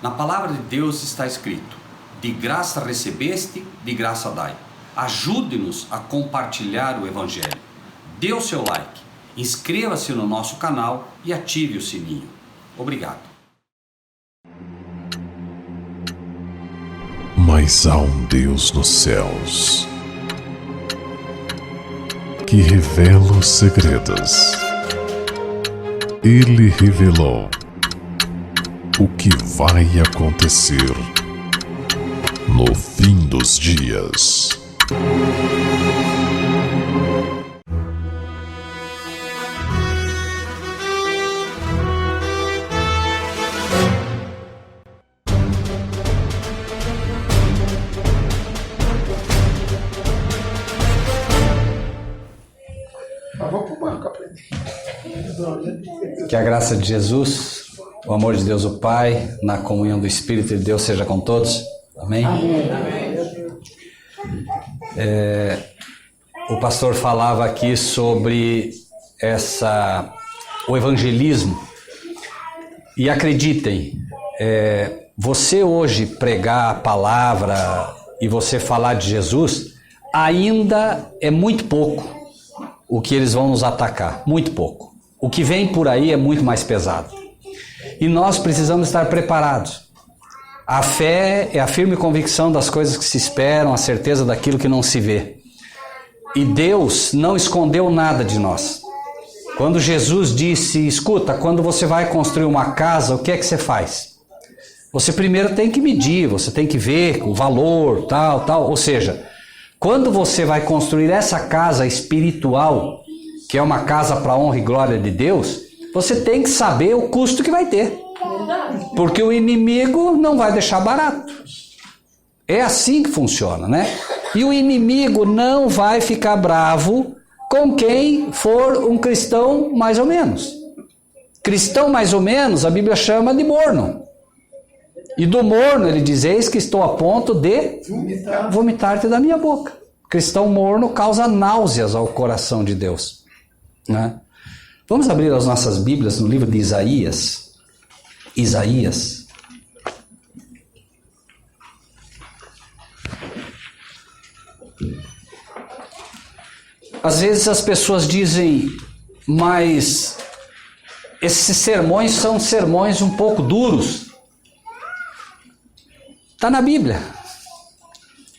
Na palavra de Deus está escrito: de graça recebeste, de graça dai. Ajude-nos a compartilhar o Evangelho. Dê o seu like, inscreva-se no nosso canal e ative o sininho. Obrigado. Mas há um Deus nos céus que revela os segredos. Ele revelou o que vai acontecer no fim dos dias. Que a graça de Jesus, o amor de Deus o Pai, na comunhão do Espírito de Deus seja com todos. Amém? O pastor falava aqui sobre o evangelismo. E acreditem, você hoje pregar a palavra e você falar de Jesus, ainda é muito pouco o que eles vão nos atacar, muito pouco. O que vem por aí é muito mais pesado. E nós precisamos estar preparados. A fé é a firme convicção das coisas que se esperam, a certeza daquilo que não se vê. E Deus não escondeu nada de nós. Quando Jesus disse, escuta, quando você vai construir uma casa, o que é que você faz? Você primeiro tem que medir, você tem que ver o valor, tal. Ou seja, quando você vai construir essa casa espiritual, que é uma casa para a honra e glória de Deus, você tem que saber o custo que vai ter. Porque o inimigo não vai deixar barato. É assim que funciona, né? E o inimigo não vai ficar bravo com quem for um cristão mais ou menos. Cristão mais ou menos, a Bíblia chama de morno. E do morno ele diz, eis que estou a ponto de vomitar-te da minha boca. Cristão morno causa náuseas ao coração de Deus, né? Vamos abrir as nossas Bíblias no livro de Isaías. Isaías. Às vezes as pessoas dizem, mas esses sermões são sermões um pouco duros. Está na Bíblia.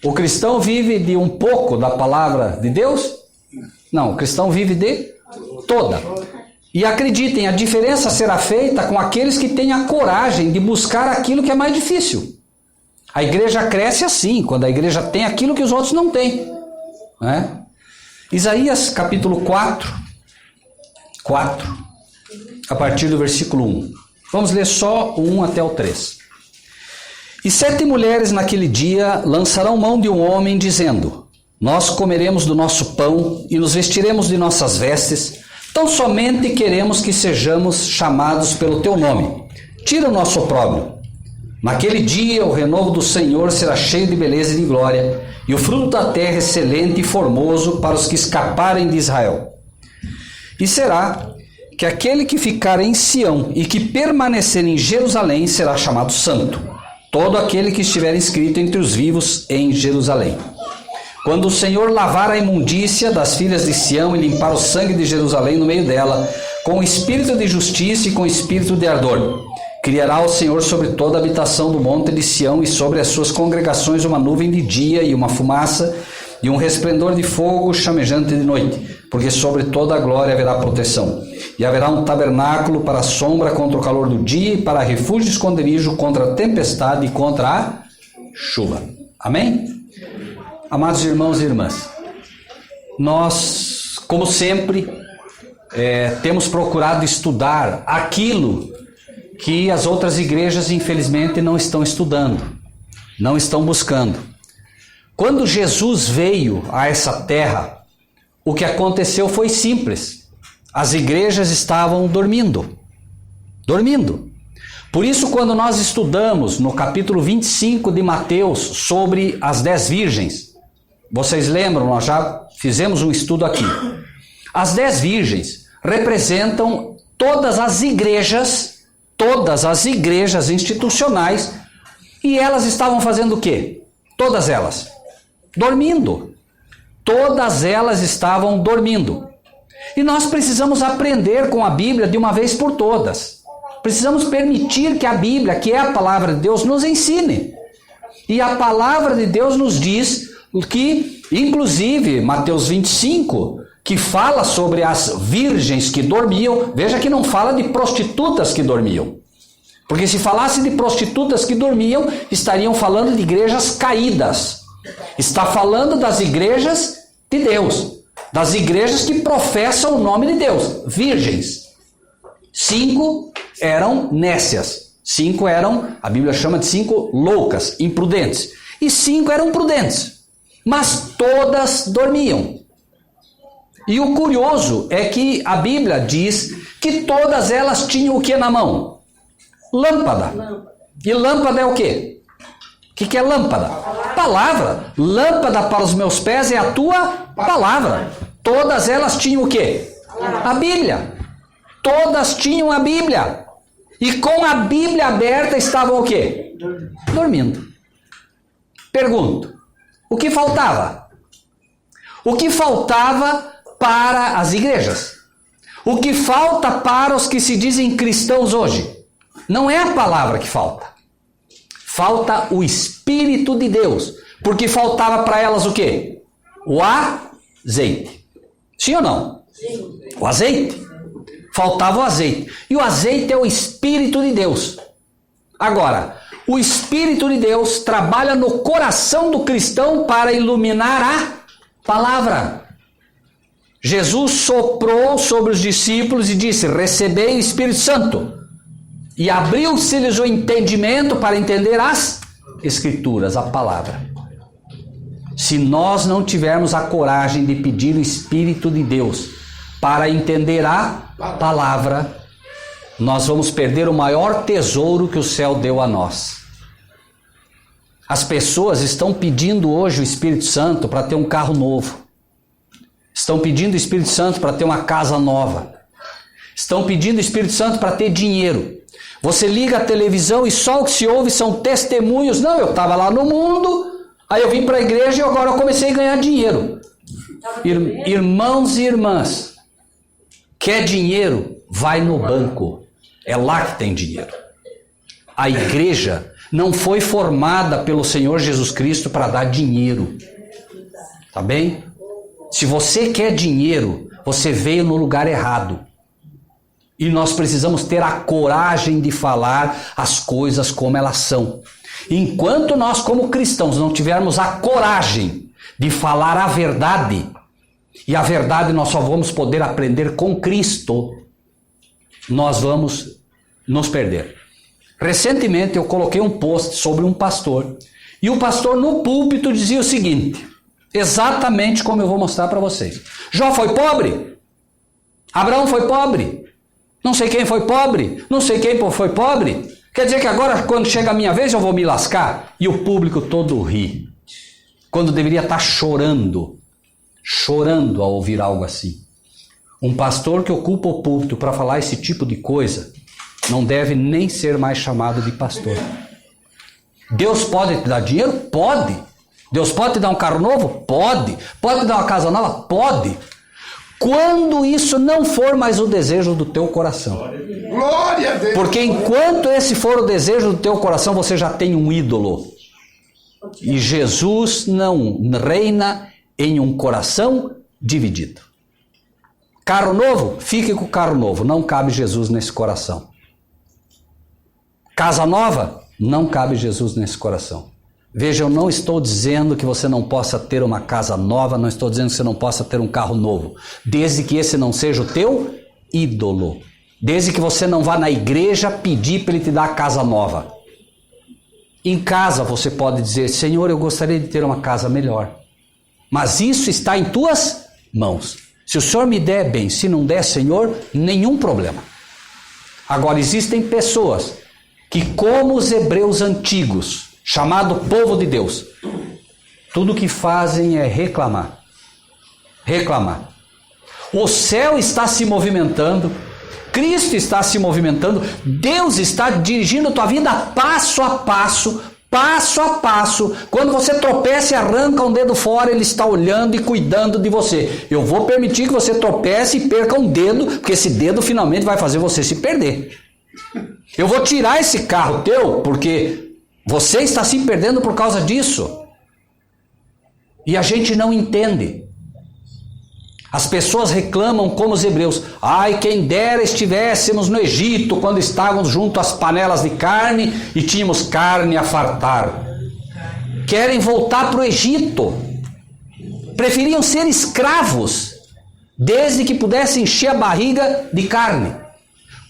O cristão vive de um pouco da palavra de Deus? Não, o cristão vive de toda. E acreditem, a diferença será feita com aqueles que têm a coragem de buscar aquilo que é mais difícil. A igreja cresce assim, quando a igreja tem aquilo que os outros não têm, né? Isaías capítulo 4, a partir do versículo 1. Vamos ler só o 1 até o 3. E 7 mulheres naquele dia lançarão mão de um homem, dizendo, nós comeremos do nosso pão e nos vestiremos de nossas vestes, tão somente queremos que sejamos chamados pelo teu nome. Tira o nosso opróbrio. Naquele dia o renovo do Senhor será cheio de beleza e de glória, e o fruto da terra excelente e formoso para os que escaparem de Israel. E será que aquele que ficar em Sião e que permanecer em Jerusalém será chamado santo, todo aquele que estiver inscrito entre os vivos em Jerusalém. Quando o Senhor lavar a imundícia das filhas de Sião e limpar o sangue de Jerusalém no meio dela, com espírito de justiça e com espírito de ardor, criará o Senhor sobre toda a habitação do monte de Sião e sobre as suas congregações uma nuvem de dia e uma fumaça e um resplendor de fogo chamejante de noite, porque sobre toda a glória haverá proteção. E haverá um tabernáculo para a sombra contra o calor do dia e para refúgio e esconderijo contra a tempestade e contra a chuva. Amém? Amados irmãos e irmãs, nós, como sempre, temos procurado estudar aquilo que as outras igrejas, infelizmente, não estão estudando, não estão buscando. Quando Jesus veio a essa terra, o que aconteceu foi simples. As igrejas estavam dormindo. Por isso, quando nós estudamos no capítulo 25 de Mateus sobre as 10 virgens, vocês lembram, nós já fizemos um estudo aqui. As 10 virgens representam todas as igrejas todas as igrejas institucionais, e elas estavam fazendo o quê? Todas elas dormindo. Todas elas estavam dormindo. E nós precisamos aprender com a Bíblia de uma vez por todas. Precisamos permitir que a Bíblia, que é a palavra de Deus, nos ensine. E a palavra de Deus nos diz que, inclusive, Mateus 25, que fala sobre as virgens que dormiam, veja que não fala de prostitutas que dormiam. Porque se falasse de prostitutas que dormiam, estariam falando de igrejas caídas. Está falando das igrejas de Deus, das igrejas que professam o nome de Deus, virgens. 5 eram nécias, 5 eram, a Bíblia chama de 5 loucas, imprudentes, e 5 eram prudentes, mas todas dormiam. E o curioso é que a Bíblia diz que todas elas tinham o que na mão? Lâmpada. E lâmpada é o quê? O que é lâmpada? Palavra. Lâmpada para os meus pés é a tua palavra. Todas elas tinham o quê? A Bíblia. Todas tinham a Bíblia. E com a Bíblia aberta estavam o quê? Dormindo. Pergunto, o que faltava? O que faltava para as igrejas? O que falta para os que se dizem cristãos hoje? Não é a palavra que falta. Falta o Espírito de Deus. Porque faltava para elas o quê? O azeite. Sim ou não? Sim. O azeite. Faltava o azeite. E o azeite é o Espírito de Deus. Agora, o Espírito de Deus trabalha no coração do cristão para iluminar a palavra. Jesus soprou sobre os discípulos e disse: recebei o Espírito Santo. E abriu-se-lhes o entendimento para entender as Escrituras, a palavra. Se nós não tivermos a coragem de pedir o Espírito de Deus para entender a palavra, nós vamos perder o maior tesouro que o céu deu a nós. As pessoas estão pedindo hoje o Espírito Santo para ter um carro novo. Estão pedindo o Espírito Santo para ter uma casa nova. Estão pedindo o Espírito Santo para ter dinheiro. Você liga a televisão e só o que se ouve são testemunhos. Não, eu estava lá no mundo, aí eu vim para a igreja e agora eu comecei a ganhar dinheiro. Irmãos e irmãs, quer dinheiro? Vai no banco. É lá que tem dinheiro. A igreja não foi formada pelo Senhor Jesus Cristo para dar dinheiro. Tá bem? Se você quer dinheiro, você veio no lugar errado. E nós precisamos ter a coragem de falar as coisas como elas são. Enquanto nós, como cristãos, não tivermos a coragem de falar a verdade, e a verdade nós só vamos poder aprender com Cristo, nós vamos nos perder. Recentemente eu coloquei um post sobre um pastor, e o pastor no púlpito dizia o seguinte, exatamente como eu vou mostrar para vocês. Jó foi pobre? Abraão foi pobre? Não sei quem foi pobre, não sei quem foi pobre. Quer dizer que agora, quando chega a minha vez, eu vou me lascar? E o público todo ri. Quando deveria estar chorando ao ouvir algo assim. Um pastor que ocupa o púlpito para falar esse tipo de coisa, não deve nem ser mais chamado de pastor. Deus pode te dar dinheiro? Pode. Deus pode te dar um carro novo? Pode. Pode te dar uma casa nova? Pode. Quando isso não for mais o desejo do teu coração. Glória a Deus. Porque enquanto esse for o desejo do teu coração, você já tem um ídolo. E Jesus não reina em um coração dividido. Carro novo? Fique com o carro novo. Não cabe Jesus nesse coração. Casa nova? Não cabe Jesus nesse coração. Veja, eu não estou dizendo que você não possa ter uma casa nova, não estou dizendo que você não possa ter um carro novo, desde que esse não seja o teu ídolo, desde que você não vá na igreja pedir para ele te dar a casa nova. Em casa você pode dizer, Senhor, eu gostaria de ter uma casa melhor, mas isso está em tuas mãos. Se o Senhor me der, bem, se não der, Senhor, nenhum problema. Agora, existem pessoas que, como os hebreus antigos, chamado povo de Deus, tudo que fazem é reclamar. Reclamar. O céu está se movimentando, Cristo está se movimentando, Deus está dirigindo a tua vida passo a passo, passo a passo. Quando você tropeça e arranca um dedo fora, Ele está olhando e cuidando de você. Eu vou permitir que você tropece e perca um dedo, porque esse dedo finalmente vai fazer você se perder. Eu vou tirar esse carro teu, porque você está se perdendo por causa disso. E a gente não entende. As pessoas reclamam como os hebreus. Ai, quem dera estivéssemos no Egito, quando estávamos junto às panelas de carne e tínhamos carne a fartar. Querem voltar para o Egito. Preferiam ser escravos, desde que pudessem encher a barriga de carne.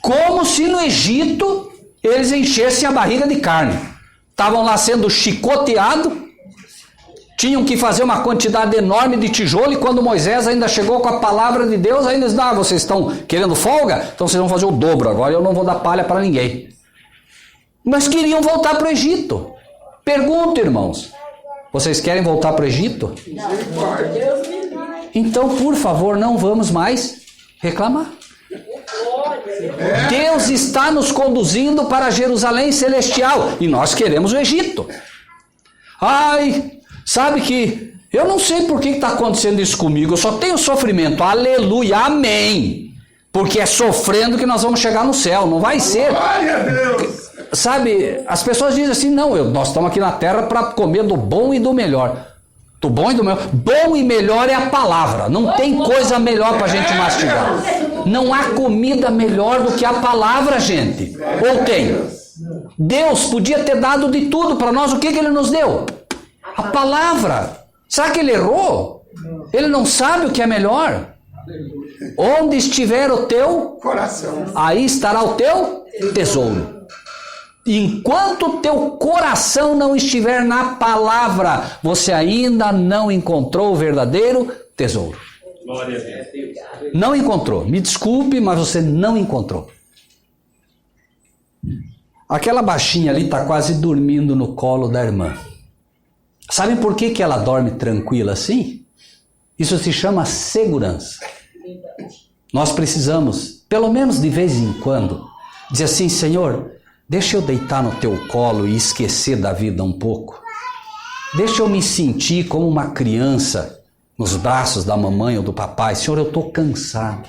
Como se no Egito eles enchessem a barriga de carne. Estavam lá sendo chicoteados, tinham que fazer uma quantidade enorme de tijolo, e quando Moisés ainda chegou com a palavra de Deus, ainda disse, vocês estão querendo folga? Então vocês vão fazer o dobro, agora eu não vou dar palha para ninguém. Mas queriam voltar para o Egito. Pergunto, irmãos, vocês querem voltar para o Egito? Então, por favor, não vamos mais reclamar. Deus está nos conduzindo para Jerusalém celestial, e nós queremos o Egito. Ai, sabe que eu não sei por que está acontecendo isso comigo, eu só tenho sofrimento, aleluia, amém, porque é sofrendo que nós vamos chegar no céu, não vai ser. Glória a Deus! Sabe, as pessoas dizem assim, não, nós estamos aqui na terra para comer do bom e do melhor. Do bom e do melhor. Bom e melhor é a palavra, não tem coisa melhor para a gente mastigar. Não há comida melhor do que a palavra, gente. Ou tem? Deus podia ter dado de tudo para nós, o que Ele nos deu? A palavra. Será que Ele errou? Ele não sabe o que é melhor? Onde estiver o teu coração, aí estará o teu tesouro. Enquanto o teu coração não estiver na palavra, você ainda não encontrou o verdadeiro tesouro. glória a Deus. Não encontrou. Me desculpe, mas você não encontrou. Aquela baixinha ali está quase dormindo no colo da irmã. Sabem por que ela dorme tranquila assim? Isso se chama segurança. Nós precisamos, pelo menos de vez em quando, dizer assim, Senhor, deixa eu deitar no teu colo e esquecer da vida um pouco. Deixa eu me sentir como uma criança nos braços da mamãe ou do papai. Senhor, eu estou cansado.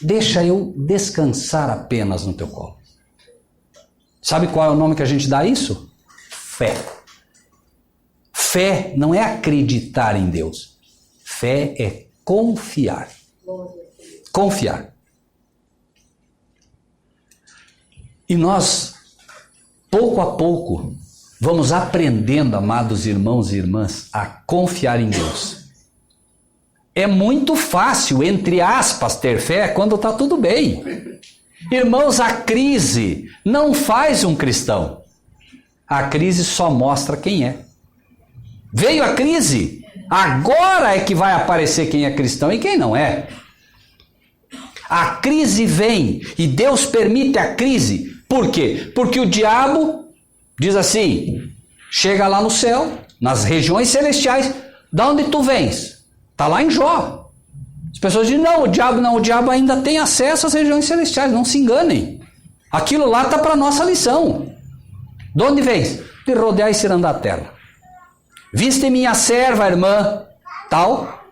Deixa eu descansar apenas no teu colo. Sabe qual é o nome que a gente dá a isso? Fé. Fé não é acreditar em Deus. Fé é confiar. Confiar. E nós, pouco a pouco, vamos aprendendo, amados irmãos e irmãs, a confiar em Deus. É muito fácil, entre aspas, ter fé quando está tudo bem. Irmãos, a crise não faz um cristão. A crise só mostra quem é. Veio a crise, agora é que vai aparecer quem é cristão e quem não é. A crise vem e Deus permite a crise. Por quê? Porque o diabo diz assim, chega lá no céu, nas regiões celestiais, da onde tu vens? Está lá em Jó. As pessoas dizem, não, o diabo ainda tem acesso às regiões celestiais, não se enganem. Aquilo lá está para nossa lição. De onde vens? De rodear e cirandar a terra. Viste minha serva, irmã, tal.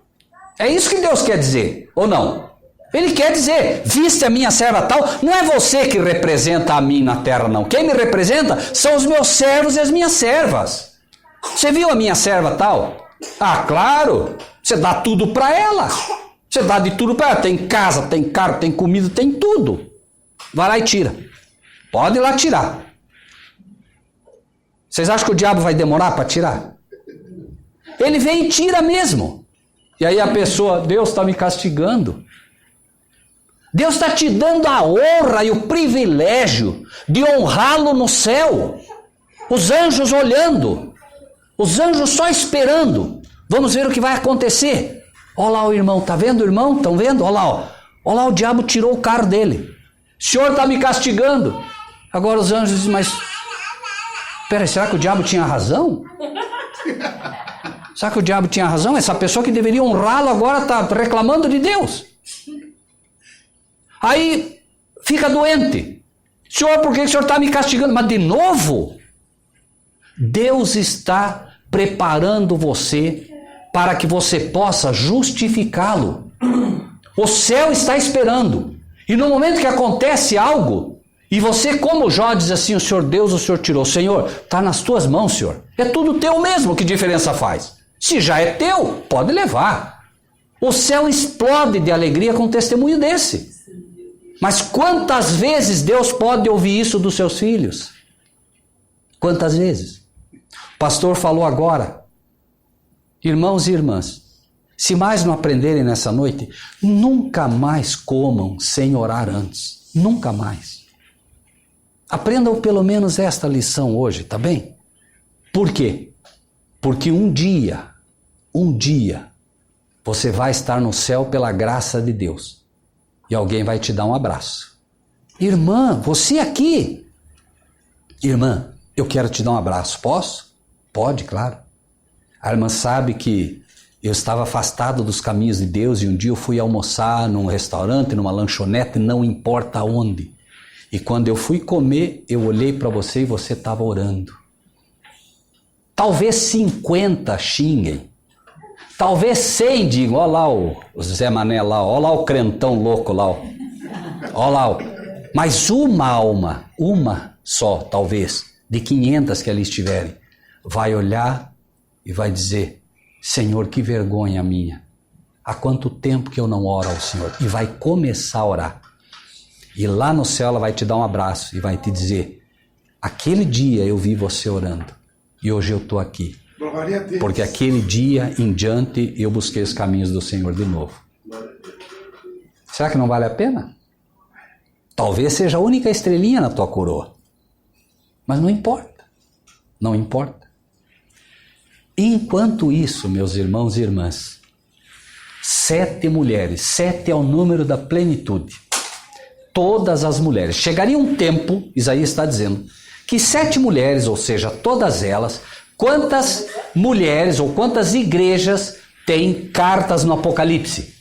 É isso que Deus quer dizer, ou não? Ele quer dizer, viste a minha serva tal, não é você que representa a mim na terra, não. Quem me representa são os meus servos e as minhas servas. Você viu a minha serva tal? Ah, claro, você dá tudo para ela. Você dá de tudo para ela. Tem casa, tem carro, tem comida, tem tudo. Vai lá e tira. Pode ir lá tirar. Vocês acham que o diabo vai demorar para tirar? Ele vem e tira mesmo. E aí a pessoa, Deus está me castigando. Deus está te dando a honra e o privilégio de honrá-lo no céu. Os anjos olhando. Os anjos só esperando. Vamos ver o que vai acontecer. Olha lá o irmão, tá vendo o irmão? Estão vendo? Olha lá, ó. Olha lá, o diabo tirou o carro dele. O Senhor está me castigando. Agora os anjos dizem, mas... Peraí, será que o diabo tinha razão? Será que o diabo tinha razão? Essa pessoa que deveria honrá-lo agora está reclamando de Deus. Aí fica doente. Senhor, por que o Senhor está me castigando? Mas de novo, Deus está preparando você para que você possa justificá-lo. O céu está esperando. E no momento que acontece algo, e você, como Jó, diz assim: o Senhor Deus, o Senhor tirou. Senhor, está nas tuas mãos, Senhor. É tudo teu mesmo, que diferença faz? Se já é teu, pode levar. O céu explode de alegria com um testemunho desse. Mas quantas vezes Deus pode ouvir isso dos seus filhos? Quantas vezes? O pastor falou agora. Irmãos e irmãs, se mais não aprenderem nessa noite, nunca mais comam sem orar antes. Nunca mais. Aprendam pelo menos esta lição hoje, tá bem? Por quê? Porque um dia, você vai estar no céu pela graça de Deus. E alguém vai te dar um abraço. Irmã, você aqui. Irmã, eu quero te dar um abraço. Posso? Pode, claro. A irmã sabe que eu estava afastado dos caminhos de Deus e um dia eu fui almoçar num restaurante, numa lanchonete, não importa onde. E quando eu fui comer, eu olhei para você e você estava orando. Talvez 50 xinguem. Talvez 100 digam: olha lá o Zé Mané lá, olha lá o crentão louco lá. Olha lá. Mas uma alma, uma só talvez, de 500 que ali estiverem, vai olhar e vai dizer: Senhor, que vergonha minha. Há quanto tempo que eu não oro ao Senhor? E vai começar a orar. E lá no céu ela vai te dar um abraço e vai te dizer: aquele dia eu vi você orando e hoje eu estou aqui. Porque aquele dia em diante eu busquei os caminhos do Senhor de novo. Será que não vale a pena? Talvez seja a única estrelinha na tua coroa. Mas não importa. Não importa. Enquanto isso, meus irmãos e irmãs, 7 mulheres, 7 é o número da plenitude. Todas as mulheres. Chegaria um tempo, Isaías está dizendo, que 7 mulheres, ou seja, todas elas, quantas mulheres ou quantas igrejas têm cartas no Apocalipse?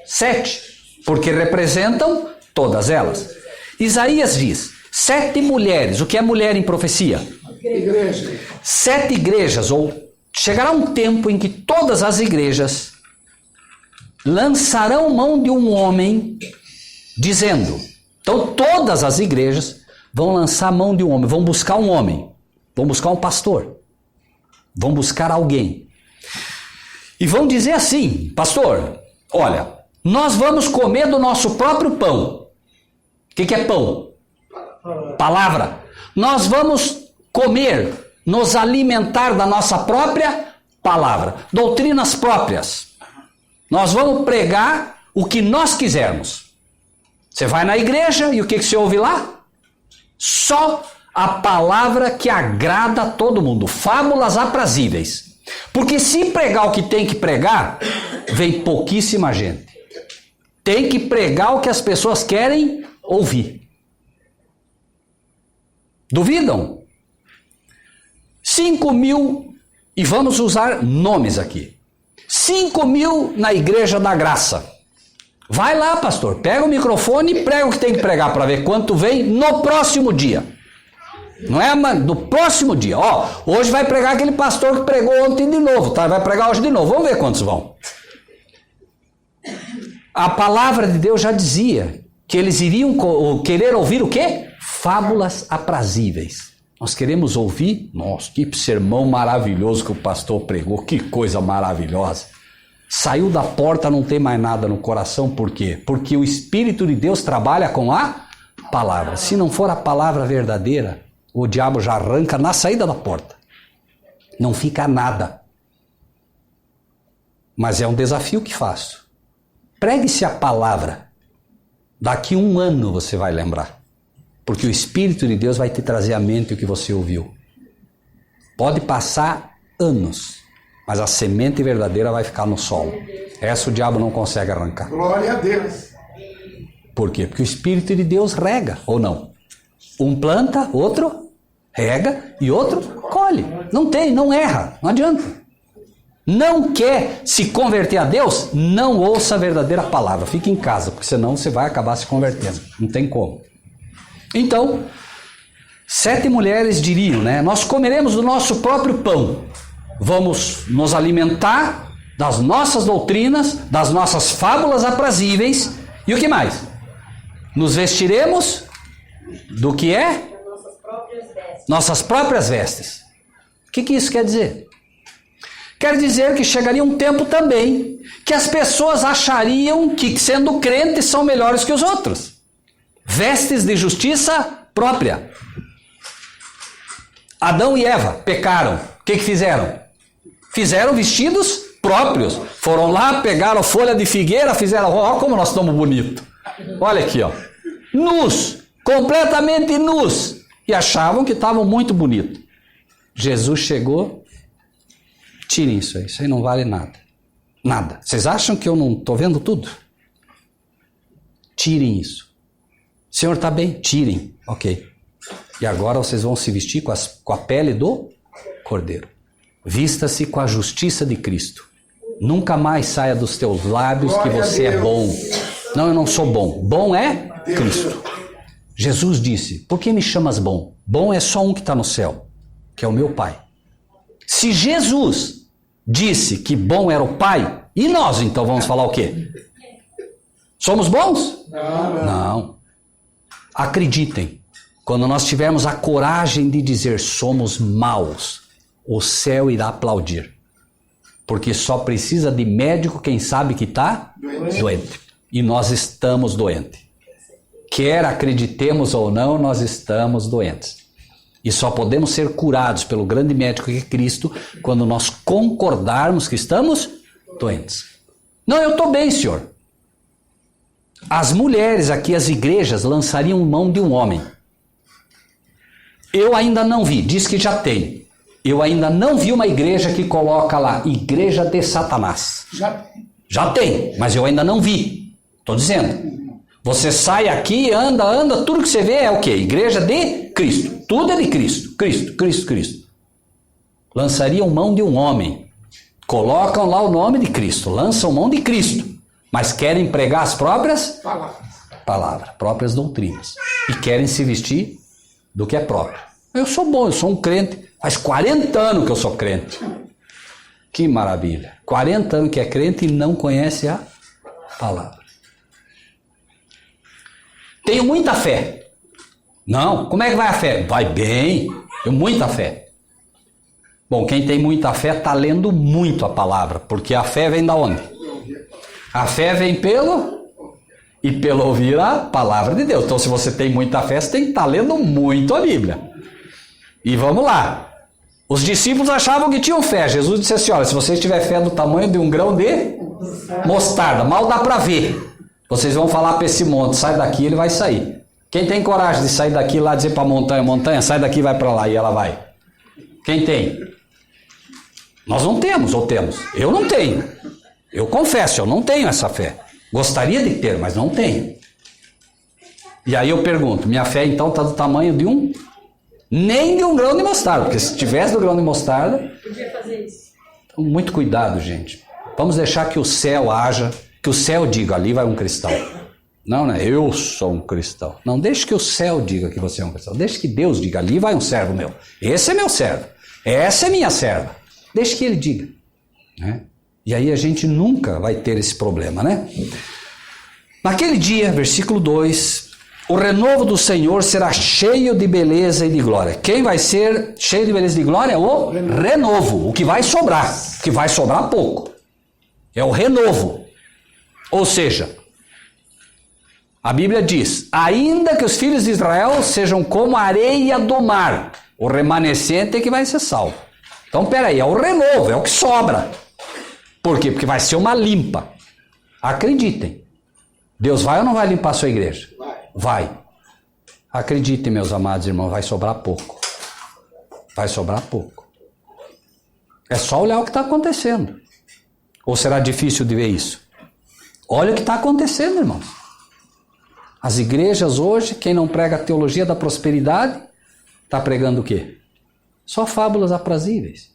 7, porque representam todas elas. Isaías diz, 7 mulheres, o que é mulher em profecia? Igreja. 7 igrejas, ou chegará um tempo em que todas as igrejas lançarão mão de um homem, dizendo, então todas as igrejas vão lançar mão de um homem, vão buscar um homem, vão buscar um pastor, vão buscar alguém. E vão dizer assim, pastor, olha, nós vamos comer do nosso próprio pão. O que é pão? Palavra. Nós vamos comer, nos alimentar da nossa própria palavra. Doutrinas próprias. Nós vamos pregar o que nós quisermos. Você vai na igreja e o que você ouve lá? Só a palavra que agrada a todo mundo. Fábulas aprazíveis. Porque se pregar o que tem que pregar, vem pouquíssima gente. Tem que pregar o que as pessoas querem ouvir. Duvidam? 5.000, e vamos usar nomes aqui. 5.000 na Igreja da Graça. Vai lá, pastor, pega o microfone e prega o que tem que pregar para ver quanto vem no próximo dia. Não é, mano? No próximo dia. Ó, hoje vai pregar aquele pastor que pregou ontem de novo, tá? Vai pregar hoje de novo. Vamos ver quantos vão. A palavra de Deus já dizia que eles iriam querer ouvir o quê? Fábulas aprazíveis. Nós queremos ouvir, nossa, que sermão maravilhoso que o pastor pregou, que coisa maravilhosa. Saiu da porta, não tem mais nada no coração, por quê? Porque o Espírito de Deus trabalha com a palavra. Se não for a palavra verdadeira, o diabo já arranca na saída da porta. Não fica nada. Mas é um desafio que faço. Pregue-se a palavra. Daqui 1 ano você vai lembrar. Porque o Espírito de Deus vai te trazer à mente o que você ouviu. Pode passar anos, mas a semente verdadeira vai ficar no solo. Essa o diabo não consegue arrancar. Glória a Deus. Por quê? Porque o Espírito de Deus rega, ou não? Um planta, outro rega e outro colhe. Não tem, não erra, não adianta. não quer se converter a Deus, não ouça a verdadeira palavra. Fique em casa, porque senão você vai acabar se convertendo. Não tem como. Então, 7 mulheres diriam, né? Nós comeremos do nosso próprio pão. Vamos nos alimentar das nossas doutrinas, das nossas fábulas aprazíveis. E o que mais? Nos vestiremos do que é? Nossas próprias vestes. O que isso quer dizer? Quer dizer que chegaria um tempo também que as pessoas achariam que, sendo crentes, são melhores que os outros. Vestes de justiça própria. Adão e Eva pecaram. O que fizeram? Fizeram vestidos próprios. Foram lá, pegaram folha de figueira, fizeram... Olha como nós estamos bonitos. Olha aqui, ó. Nus. Completamente nus. E achavam que estavam muito bonitos. Jesus chegou... Tirem isso aí não vale nada. Nada. Vocês acham que eu não estou vendo tudo? Tirem isso. Senhor, está bem? Tirem. Ok. E agora vocês vão se vestir com a pele do Cordeiro. Vista-se com a justiça de Cristo. Nunca mais saia dos teus lábios que você é bom. Não, eu não sou bom. Bom é Cristo. Jesus disse, por que me chamas bom? Bom é só um que está no céu, que é o meu Pai. Se Jesus disse que bom era o Pai, e nós então vamos falar o quê? Somos bons? Não. Acreditem, quando nós tivermos a coragem de dizer somos maus, o céu irá aplaudir. Porque só precisa de médico quem sabe que está doente. E nós estamos doentes. Quer acreditemos ou não, nós estamos doentes. E só podemos ser curados pelo grande médico que é Cristo quando nós concordarmos que estamos doentes. Não, eu estou bem, Senhor. As mulheres aqui, as igrejas, lançariam mão de um homem. Eu ainda não vi, diz que já tem. Eu ainda não vi uma igreja que coloca lá, Igreja de Satanás. Já tem, mas eu ainda não vi. Estou dizendo. Você sai aqui, anda, tudo que você vê é o quê? Igreja de Cristo. Tudo é de Cristo. Cristo. Lançariam mão de um homem. Colocam lá o nome de Cristo. Lançam mão de Cristo. Mas querem pregar as próprias palavras, próprias doutrinas. E querem se vestir do que é próprio. Eu sou bom, eu sou um crente. Faz 40 anos que eu sou crente. Que maravilha. 40 anos que é crente e não conhece a palavra. Tenho muita fé. Não, como é que vai a fé? Vai bem, tenho muita fé. Bom, quem tem muita fé está lendo muito a palavra, porque a fé vem da onde? A fé vem pelo ouvir a palavra de Deus. Então, se você tem muita fé, você tem que estar lendo muito a Bíblia. E vamos lá. Os discípulos achavam que tinham fé. Jesus disse assim, olha, se vocês tiverem fé do tamanho de um grão de mostarda, mal dá para ver. Vocês vão falar para esse monte, sai daqui, ele vai sair. Quem tem coragem de sair daqui lá e dizer para a montanha, sai daqui, vai para lá, e ela vai? Quem tem? Nós não temos, ou temos? Eu não tenho. Eu confesso, eu não tenho essa fé. Gostaria de ter, mas não tenho. E aí eu pergunto, minha fé então está do tamanho de um? Nem de um grão de mostarda, porque se tivesse do grão de mostarda... Podia fazer isso. Então, muito cuidado, gente. Vamos deixar que o céu haja, que o céu diga, ali vai um cristão. Não, né? Eu sou um cristão. Não, deixe que o céu diga que você é um cristão. Deixe que Deus diga, ali vai um servo meu. Esse é meu servo. Essa é minha serva. Deixe que ele diga. Né? E aí a gente nunca vai ter esse problema, né? Naquele dia, versículo 2, o renovo do Senhor será cheio de beleza e de glória. Quem vai ser cheio de beleza e de glória? É o renovo. O que vai sobrar. O que vai sobrar pouco. É o renovo. Ou seja, a Bíblia diz, ainda que os filhos de Israel sejam como a areia do mar, o remanescente é que vai ser salvo. Então, peraí, é o renovo, é o que sobra. Por quê? Porque vai ser uma limpa. Acreditem. Deus vai ou não vai limpar a sua igreja? Vai. Acreditem, meus amados irmãos, vai sobrar pouco. Vai sobrar pouco. É só olhar o que está acontecendo. Ou será difícil de ver isso? Olha o que está acontecendo, irmãos. As igrejas hoje, quem não prega a teologia da prosperidade, está pregando o quê? Só fábulas aprazíveis.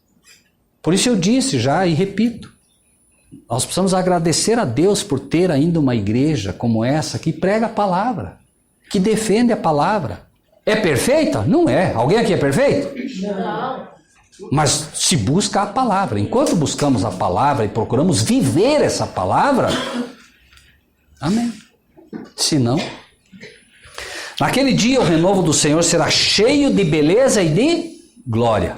Por isso eu disse já e repito, nós precisamos agradecer a Deus por ter ainda uma igreja como essa que prega a palavra, que defende a palavra. É perfeita? Não é. Alguém aqui é perfeito? Não. Mas se busca a palavra. Enquanto buscamos a palavra e procuramos viver essa palavra, amém. Se não, naquele dia o renovo do Senhor será cheio de beleza e de glória.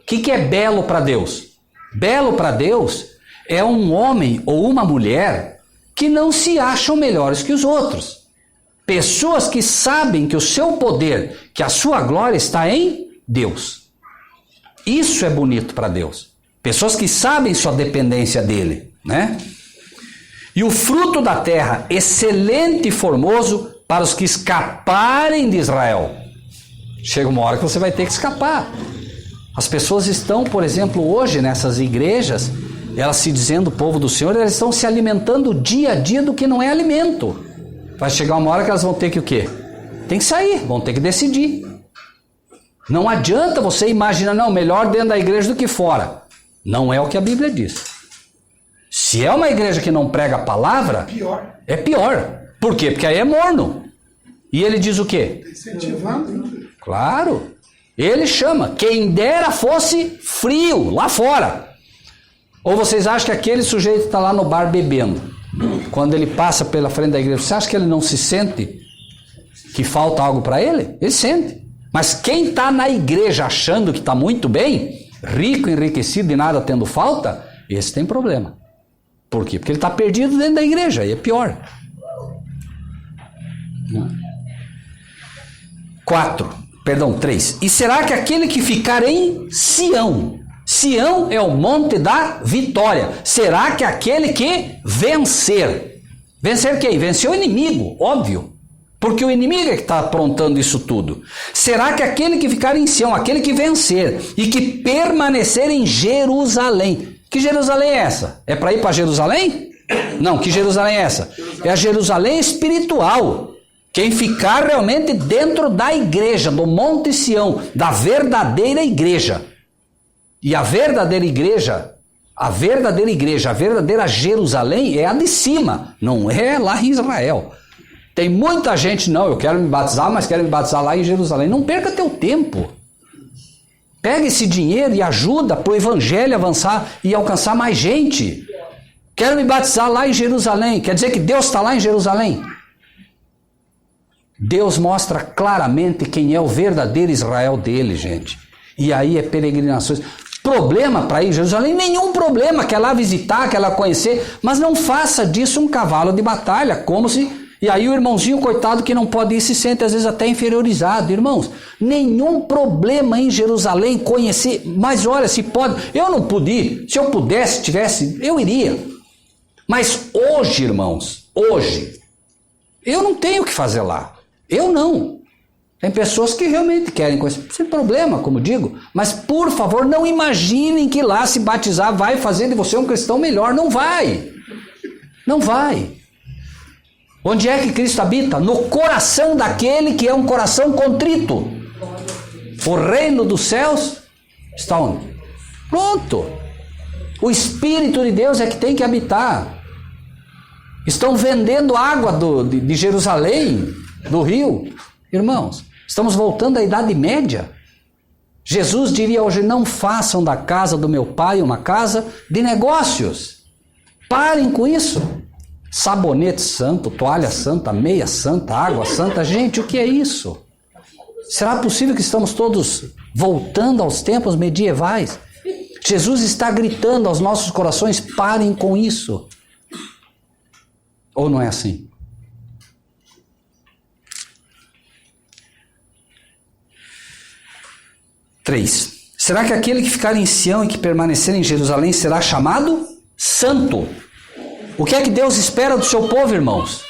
O que é belo para Deus? Belo para Deus é um homem ou uma mulher que não se acham melhores que os outros. Pessoas que sabem que o seu poder, que a sua glória está em Deus. Isso é bonito para Deus. Pessoas que sabem sua dependência dele, né? E o fruto da terra, excelente e formoso para os que escaparem de Israel. Chega uma hora que você vai ter que escapar. As pessoas estão, por exemplo, hoje nessas igrejas, elas se dizendo povo do Senhor, elas estão se alimentando dia a dia do que não é alimento. Vai chegar uma hora que elas vão ter que o quê? Tem que sair, vão ter que decidir. Não adianta você imaginar, não, melhor dentro da igreja do que fora. Não é o que a Bíblia diz. Se é uma igreja que não prega a palavra, é pior. Por quê? Porque aí é morno. E ele diz o quê? Incentivando. Claro. Ele chama, quem dera fosse frio, lá fora. Ou vocês acham que aquele sujeito está lá no bar bebendo, quando ele passa pela frente da igreja, você acha que ele não se sente que falta algo para ele? Ele sente. Mas quem está na igreja achando que está muito bem, rico, enriquecido e nada tendo falta, esse tem problema. Por quê? Porque ele está perdido dentro da igreja, e é pior. 3. E será que aquele que ficar em Sião, Sião é o monte da vitória, será que aquele que vencer quem? Vencer o inimigo, óbvio, porque o inimigo é que está aprontando isso tudo. Será que aquele que ficar em Sião, aquele que vencer e que permanecer em Jerusalém, que Jerusalém é essa? É para ir para Jerusalém? Não, que Jerusalém é essa? É a Jerusalém espiritual. Quem ficar realmente dentro da igreja, do Monte Sião, da verdadeira igreja. E a verdadeira igreja, a verdadeira Jerusalém é a de cima, não é lá em Israel. Tem muita gente, não, eu quero me batizar, mas quero me batizar lá em Jerusalém. Não perca teu tempo. Pega esse dinheiro e ajuda para o evangelho avançar e alcançar mais gente. Quero me batizar lá em Jerusalém. Quer dizer que Deus está lá em Jerusalém? Deus mostra claramente quem é o verdadeiro Israel dele, gente. E aí é peregrinações. Problema para ir em Jerusalém? Nenhum problema. Quer lá visitar, quer lá conhecer. Mas não faça disso um cavalo de batalha. Como se... E aí o irmãozinho coitado que não pode ir se sente às vezes até inferiorizado. Irmãos, nenhum problema em Jerusalém conhecer. Mas olha, se pode... Eu não pude ir. Se eu pudesse, tivesse, eu iria. Mas hoje, irmãos, hoje, eu não tenho o que fazer lá. Eu não. Tem pessoas que realmente querem conhecer. Sem problema, como digo. Mas, por favor, não imaginem que lá se batizar vai fazer de você um cristão melhor. Não vai. Não vai. Onde é que Cristo habita? No coração daquele que é um coração contrito. O reino dos céus está onde? Pronto. O Espírito de Deus é que tem que habitar. Estão vendendo água de Jerusalém, do rio. Irmãos, estamos voltando à Idade Média. Jesus diria hoje, não façam da casa do meu pai uma casa de negócios. Parem com isso. Sabonete santo, toalha santa, meia santa, água santa. Gente, o que é isso? Será possível que estamos todos voltando aos tempos medievais? Jesus está gritando aos nossos corações, parem com isso. Ou não é assim? Será que aquele que ficar em Sião e que permanecer em Jerusalém será chamado santo? O que é que Deus espera do seu povo, irmãos?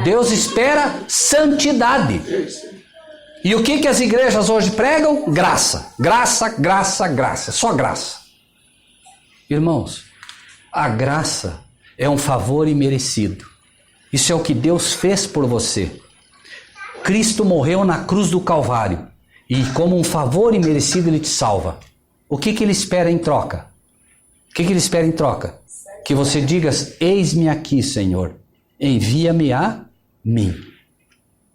Deus espera santidade. E o que as igrejas hoje pregam? Graça, graça, graça, graça, só graça. Irmãos, a graça é um favor imerecido. Isso é o que Deus fez por você. Cristo morreu na cruz do Calvário e como um favor imerecido Ele te salva. O que ele espera em troca? O que ele espera em troca? Que você diga: eis-me aqui, Senhor, envia-me a mim.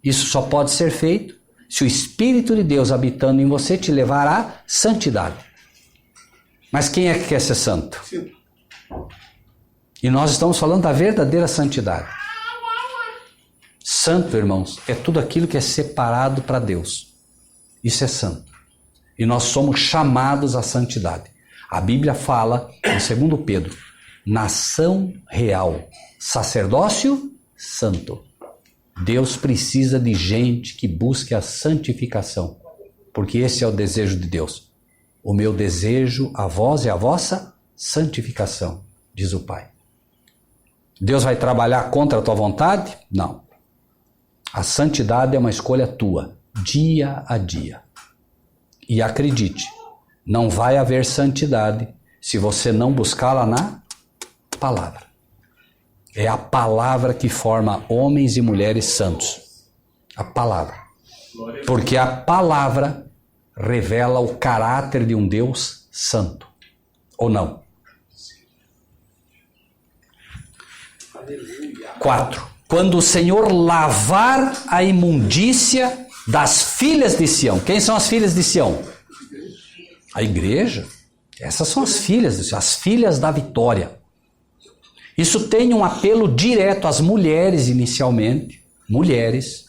Isso só pode ser feito se o Espírito de Deus habitando em você te levar à santidade. Mas quem é que quer ser santo? E nós estamos falando da verdadeira santidade. Santo, irmãos, é tudo aquilo que é separado para Deus. Isso é santo. E nós somos chamados à santidade. A Bíblia fala, em 2 Pedro, nação real, sacerdócio santo. Deus precisa de gente que busque a santificação, porque esse é o desejo de Deus. O meu desejo a vós é a vossa santificação, diz o Pai. Deus vai trabalhar contra a tua vontade? Não. A santidade é uma escolha tua, dia a dia. E acredite, não vai haver santidade se você não buscá-la na palavra. É a palavra que forma homens e mulheres santos. A palavra. Porque a palavra revela o caráter de um Deus santo. Ou não? 4. Quando o Senhor lavar a imundícia das filhas de Sião. Quem são as filhas de Sião? A igreja. Essas são as filhas de Sião, as filhas da vitória. Isso tem um apelo direto às mulheres inicialmente. Mulheres.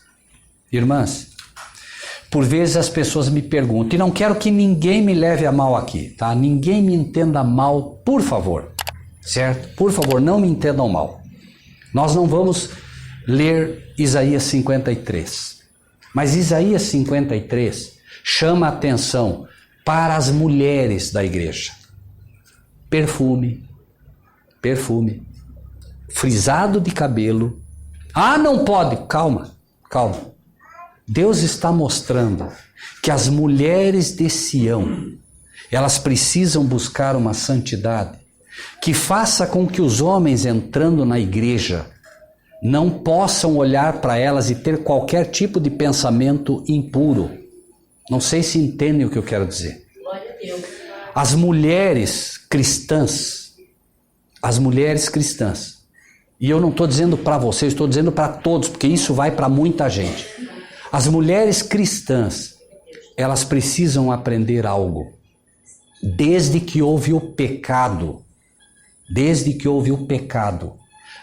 Irmãs, por vezes as pessoas me perguntam, e não quero que ninguém me leve a mal aqui, tá? Ninguém me entenda mal, por favor. Certo? Por favor, não me entendam mal. Nós não vamos ler Isaías 53. Mas Isaías 53 chama a atenção para as mulheres da igreja. Perfume, frisado de cabelo. Ah, não pode. Calma. Deus está mostrando que as mulheres de Sião, elas precisam buscar uma santidade que faça com que os homens entrando na igreja não possam olhar para elas e ter qualquer tipo de pensamento impuro. Não sei se entendem o que eu quero dizer. As mulheres cristãs, e eu não estou dizendo para vocês, estou dizendo para todos, porque isso vai para muita gente. As mulheres cristãs, elas precisam aprender algo. Desde que houve o pecado,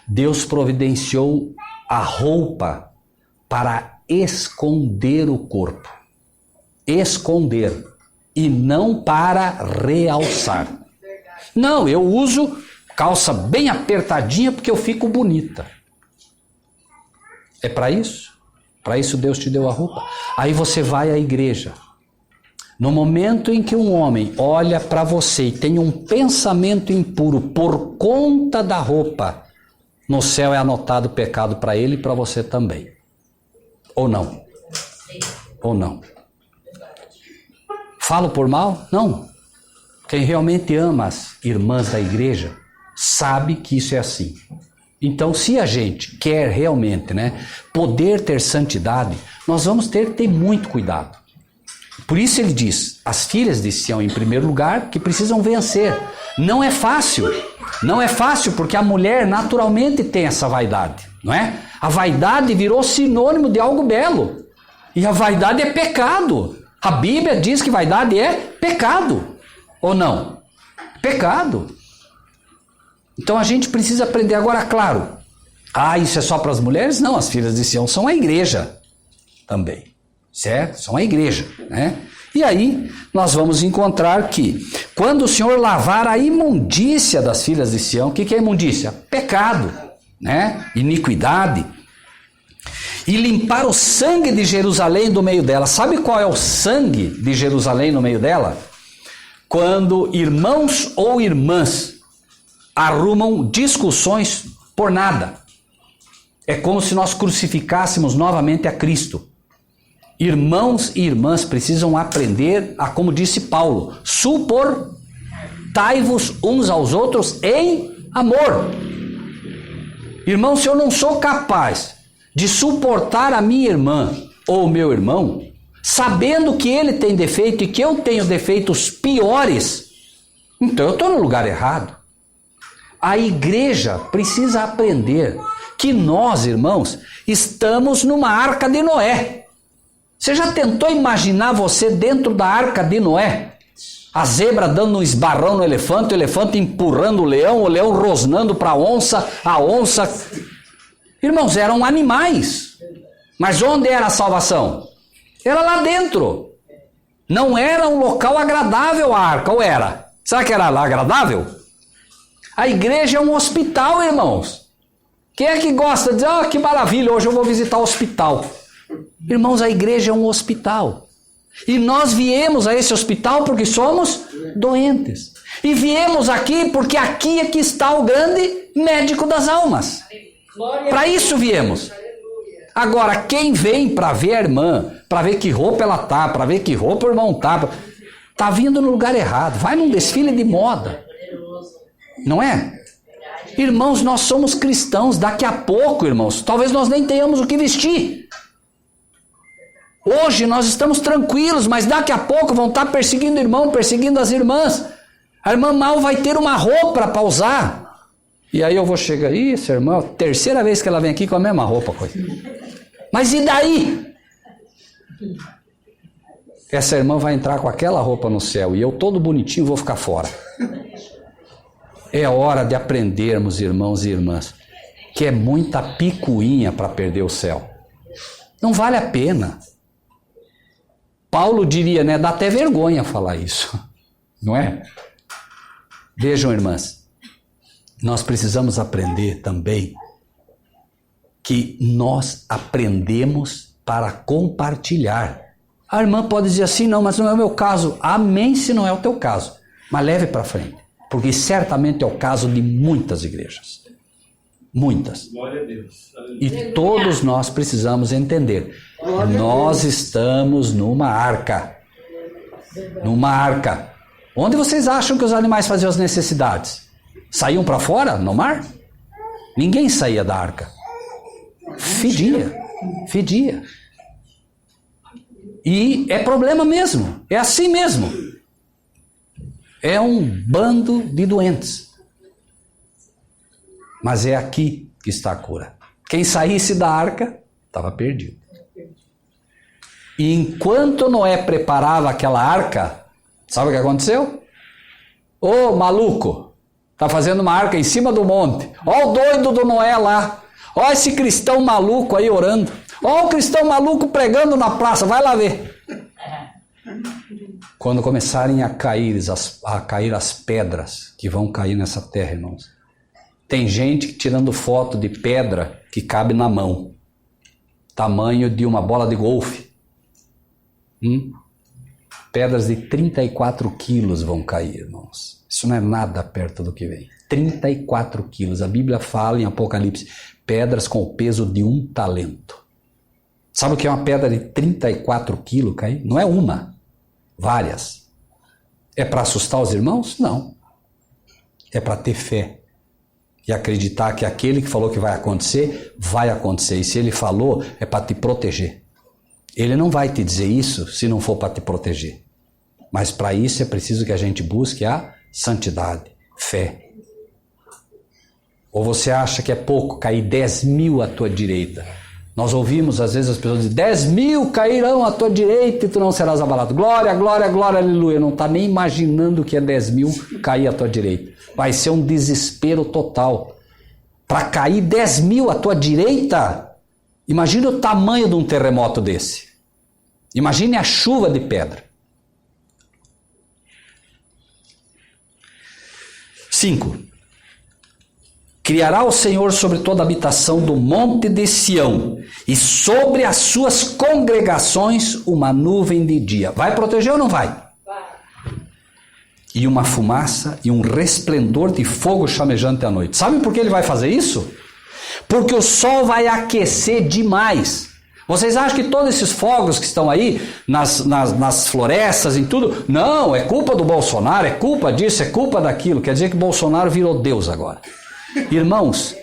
Deus providenciou a roupa para esconder o corpo. Esconder e não para realçar. Não, eu uso calça bem apertadinha porque eu fico bonita. É para isso? Para isso Deus te deu a roupa. Aí você vai à igreja. No momento em que um homem olha para você e tem um pensamento impuro por conta da roupa, no céu é anotado pecado para ele e para você também. Ou não? Ou não? Falo por mal? Não. Quem realmente ama as irmãs da igreja sabe que isso é assim. Então, se a gente quer realmente, poder ter santidade, nós vamos ter que ter muito cuidado. Por isso ele diz, as filhas de Sião em primeiro lugar, que precisam vencer. Não é fácil porque a mulher naturalmente tem essa vaidade, não é? A vaidade virou sinônimo de algo belo. E a vaidade é pecado. A Bíblia diz que vaidade é pecado. Ou não? Pecado. Então a gente precisa aprender. Agora, claro, isso é só para as mulheres? Não, as filhas de Sião são a igreja também. Certo? São a igreja, E aí nós vamos encontrar que quando o Senhor lavar a imundícia das filhas de Sião, o que é imundícia? Pecado, iniquidade. E limpar o sangue de Jerusalém do meio dela. Sabe qual é o sangue de Jerusalém no meio dela? Quando irmãos ou irmãs arrumam discussões por nada. É como se nós crucificássemos novamente a Cristo. Irmãos e irmãs precisam aprender a, como disse Paulo, suportai-vos uns aos outros em amor. Irmão, se eu não sou capaz de suportar a minha irmã ou o meu irmão, sabendo que ele tem defeito e que eu tenho defeitos piores, então eu estou no lugar errado. A igreja precisa aprender que nós, irmãos, estamos numa arca de Noé. Você já tentou imaginar você dentro da arca de Noé? A zebra dando um esbarrão no elefante, o elefante empurrando o leão rosnando para a onça. Irmãos, eram animais. Mas onde era a salvação? Era lá dentro. Não era um local agradável a arca, ou era? Será que era lá agradável? A igreja é um hospital, irmãos. Quem é que gosta de dizer, que maravilha, hoje eu vou visitar o hospital? Irmãos, a igreja é um hospital. E nós viemos a esse hospital porque somos doentes. E viemos aqui porque aqui é que está o grande médico das almas. Para isso viemos. Agora, quem vem para ver a irmã, para ver que roupa ela tá, para ver que roupa o irmão tá vindo no lugar errado. Vai num desfile de moda. Não é? Irmãos, nós somos cristãos. Daqui a pouco, irmãos, talvez nós nem tenhamos o que vestir. Hoje nós estamos tranquilos, mas daqui a pouco vão estar perseguindo o irmão, perseguindo as irmãs. A irmã mal vai ter uma roupa para usar. E aí eu vou chegar, essa irmã, terceira vez que ela vem aqui com a mesma roupa. Coisa. Mas e daí? Essa irmã vai entrar com aquela roupa no céu e eu todo bonitinho vou ficar fora. É hora de aprendermos, irmãos e irmãs, que é muita picuinha para perder o céu. Não vale a pena. Paulo diria, né? Dá até vergonha falar isso, não é? Vejam, irmãs, nós precisamos aprender também que nós aprendemos para compartilhar. A irmã pode dizer assim, não, mas não é o meu caso. Amém se não é o teu caso, mas leve para frente, porque certamente é o caso de muitas igrejas. Muitas. Glória a Deus. E todos nós precisamos entender. Nós estamos numa arca. Numa arca. Onde vocês acham que os animais faziam as necessidades? Saíam para fora, no mar? Ninguém saía da arca. Fedia. E é problema mesmo. É assim mesmo. É um bando de doentes. Mas é aqui que está a cura. Quem saísse da arca, estava perdido. E enquanto Noé preparava aquela arca, sabe o que aconteceu? Ô maluco, está fazendo uma arca em cima do monte. Ó o doido do Noé lá. Ó esse cristão maluco aí orando. Ó o cristão maluco pregando na praça, vai lá ver. Quando começarem a cair as pedras que vão cair nessa terra, irmãos. Tem gente tirando foto de pedra que cabe na mão. Tamanho de uma bola de golfe. Pedras de 34 quilos vão cair, irmãos. Isso não é nada perto do que vem. 34 quilos. A Bíblia fala em Apocalipse, pedras com o peso de 1 talento. Sabe o que é uma pedra de 34 quilos cair? Não é uma, várias. É para assustar os irmãos? Não. É para ter fé. E acreditar que aquele que falou que vai acontecer, vai acontecer. E se ele falou, é para te proteger. Ele não vai te dizer isso se não for para te proteger. Mas para isso é preciso que a gente busque a santidade, fé. Ou você acha que é pouco cair 10 mil à tua direita? Nós ouvimos às vezes as pessoas dizem, 10 mil cairão à tua direita e tu não serás abalado. Glória, glória, glória, aleluia. Não está nem imaginando que é 10 mil cair à tua direita. Vai ser um desespero total. Para cair 10 mil à tua direita, imagine o tamanho de um terremoto desse. Imagine a chuva de pedra. 5. Criará o Senhor sobre toda a habitação do monte de Sião e sobre as suas congregações uma nuvem de dia. Vai proteger ou não vai? Vai. E uma fumaça e um resplendor de fogo chamejante à noite. Sabe por que ele vai fazer isso? Porque o sol vai aquecer demais. Vocês acham que todos esses fogos que estão aí, nas florestas e tudo, não, é culpa do Bolsonaro, é culpa disso, é culpa daquilo. Quer dizer que Bolsonaro virou Deus agora. Irmãos,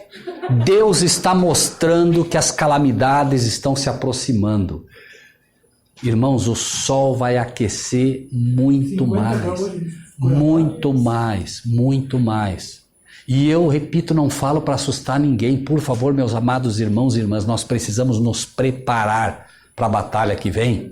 Deus está mostrando que as calamidades estão se aproximando. Irmãos, o sol vai aquecer muito mais. Muito mais, muito mais. E eu repito, não falo para assustar ninguém. Por favor, meus amados irmãos e irmãs, nós precisamos nos preparar para a batalha que vem.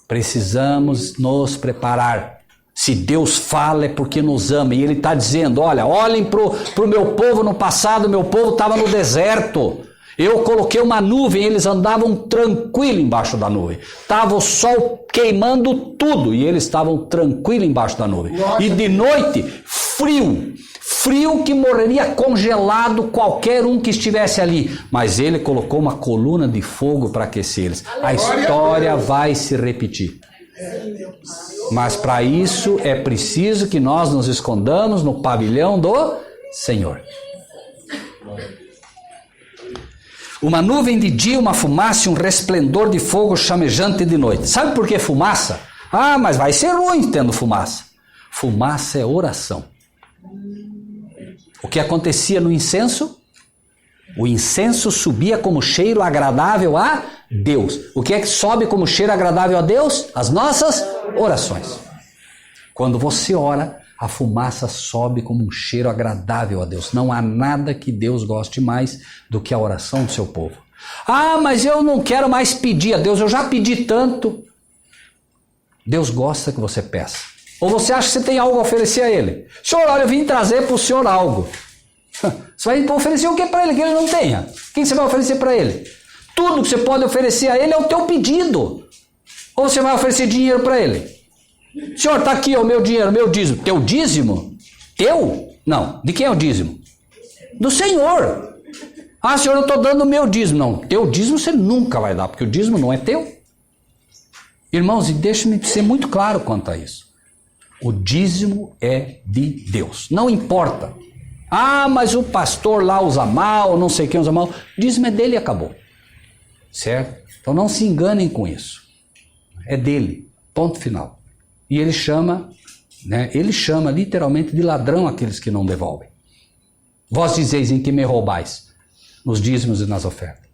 Precisamos nos preparar. Se Deus fala é porque nos ama. E Ele está dizendo, olha, olhem para o meu povo no passado, meu povo estava no deserto. Eu coloquei uma nuvem, eles andavam tranquilo embaixo da nuvem. Estava o sol queimando tudo e eles estavam tranquilo embaixo da nuvem. E de noite, frio. Frio que morreria congelado qualquer um que estivesse ali. Mas Ele colocou uma coluna de fogo para aquecer eles. A história vai se repetir. Mas para isso é preciso que nós nos escondamos no pavilhão do Senhor. Uma nuvem de dia, uma fumaça e um resplendor de fogo chamejante de noite. Sabe por que fumaça? Ah, mas vai ser ruim tendo fumaça. Fumaça é oração. O que acontecia no incenso? O incenso subia como cheiro agradável a Deus. O que é que sobe como cheiro agradável a Deus? As nossas orações. Quando você ora, a fumaça sobe como um cheiro agradável a Deus. Não há nada que Deus goste mais do que a oração do seu povo. Ah, mas eu não quero mais pedir a Deus, eu já pedi tanto. Deus gosta que você peça. Ou você acha que você tem algo a oferecer a Ele? Senhor, olha, eu vim trazer para o Senhor algo. Você vai oferecer o que para Ele que Ele não tenha? O que você vai oferecer para Ele? Tudo que você pode oferecer a Ele é o teu pedido. Ou você vai oferecer dinheiro para Ele? Senhor, está aqui o meu dinheiro, meu dízimo. Teu dízimo? Teu? Não. De quem é o dízimo? Do Senhor. Ah, Senhor, eu estou dando o meu dízimo. Não, teu dízimo você nunca vai dar, porque o dízimo não é teu. Irmãos, e deixe-me ser muito claro quanto a isso. O dízimo é de Deus. Não importa. Ah, mas o pastor lá usa mal, não sei quem usa mal. O dízimo é dele e acabou. Certo? Então não se enganem com isso. É dele. Ponto final. E ele chama literalmente de ladrão aqueles que não devolvem. Vós dizeis em que me roubais? Nos dízimos e nas ofertas.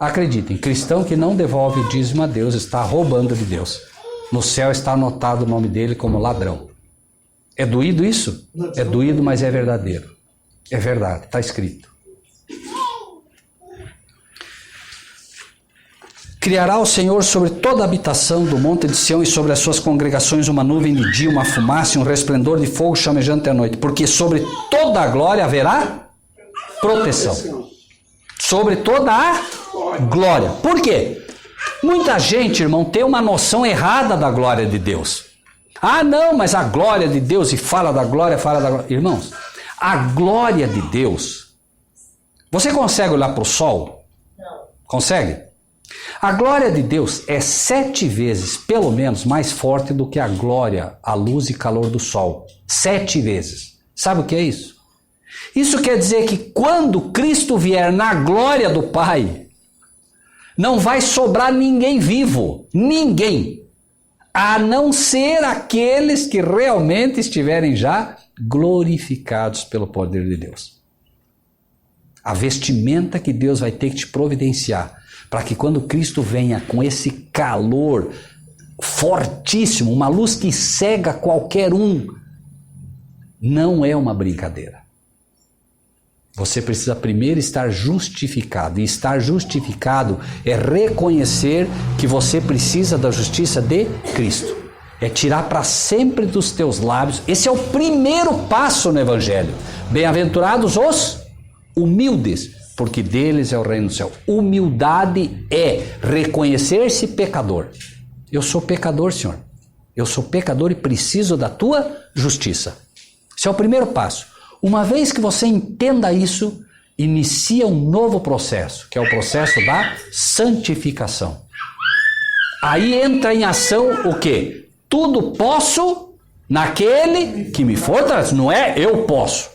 Acreditem, cristão que não devolve o dízimo a Deus está roubando de Deus. No céu está anotado o nome dele como ladrão. É doído isso? É doído, mas é verdadeiro. É verdade, está escrito. Criará o Senhor sobre toda a habitação do monte de Sião e sobre as suas congregações uma nuvem de dia, uma fumaça e um resplendor de fogo chamejante à noite. Porque sobre toda a glória haverá proteção. Sobre toda a glória. Por quê? Muita gente, irmão, tem uma noção errada da glória de Deus. Ah, não, mas a glória de Deus, e fala da glória. Irmãos, a glória de Deus, você consegue olhar para o sol? Não. Consegue? A glória de Deus é 7 vezes, pelo menos, mais forte do que a glória, a luz e calor do sol. 7 vezes. Sabe o que é isso? Isso quer dizer que quando Cristo vier na glória do Pai, não vai sobrar ninguém vivo. Ninguém. A não ser aqueles que realmente estiverem já glorificados pelo poder de Deus. A vestimenta que Deus vai ter que te providenciar para que quando Cristo venha com esse calor fortíssimo, uma luz que cega qualquer um, não é uma brincadeira. Você precisa primeiro estar justificado. E estar justificado é reconhecer que você precisa da justiça de Cristo. É tirar para sempre dos teus lábios. Esse é o primeiro passo no Evangelho. Bem-aventurados os humildes, porque deles é o reino do céu. Humildade é reconhecer-se pecador. Eu sou pecador, Senhor. Eu sou pecador e preciso da tua justiça. Esse é o primeiro passo. Uma vez que você entenda isso, inicia um novo processo, que é o processo da santificação. Aí entra em ação o quê? Tudo posso naquele que me fortalece. Não é eu posso.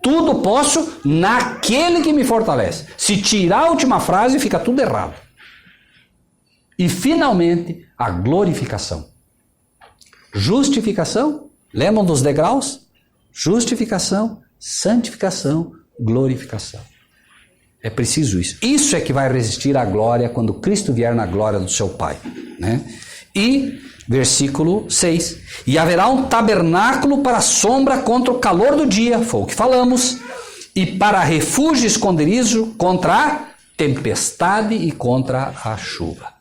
Tudo posso naquele que me fortalece. Se tirar a última frase, fica tudo errado. E finalmente, a glorificação. Justificação, lembram dos degraus? Justificação, santificação, glorificação. É preciso isso. Isso é que vai resistir à glória quando Cristo vier na glória do seu Pai, né? E versículo 6. E haverá um tabernáculo para a sombra contra o calor do dia, foi o que falamos, e para refúgio e esconderijo contra a tempestade e contra a chuva.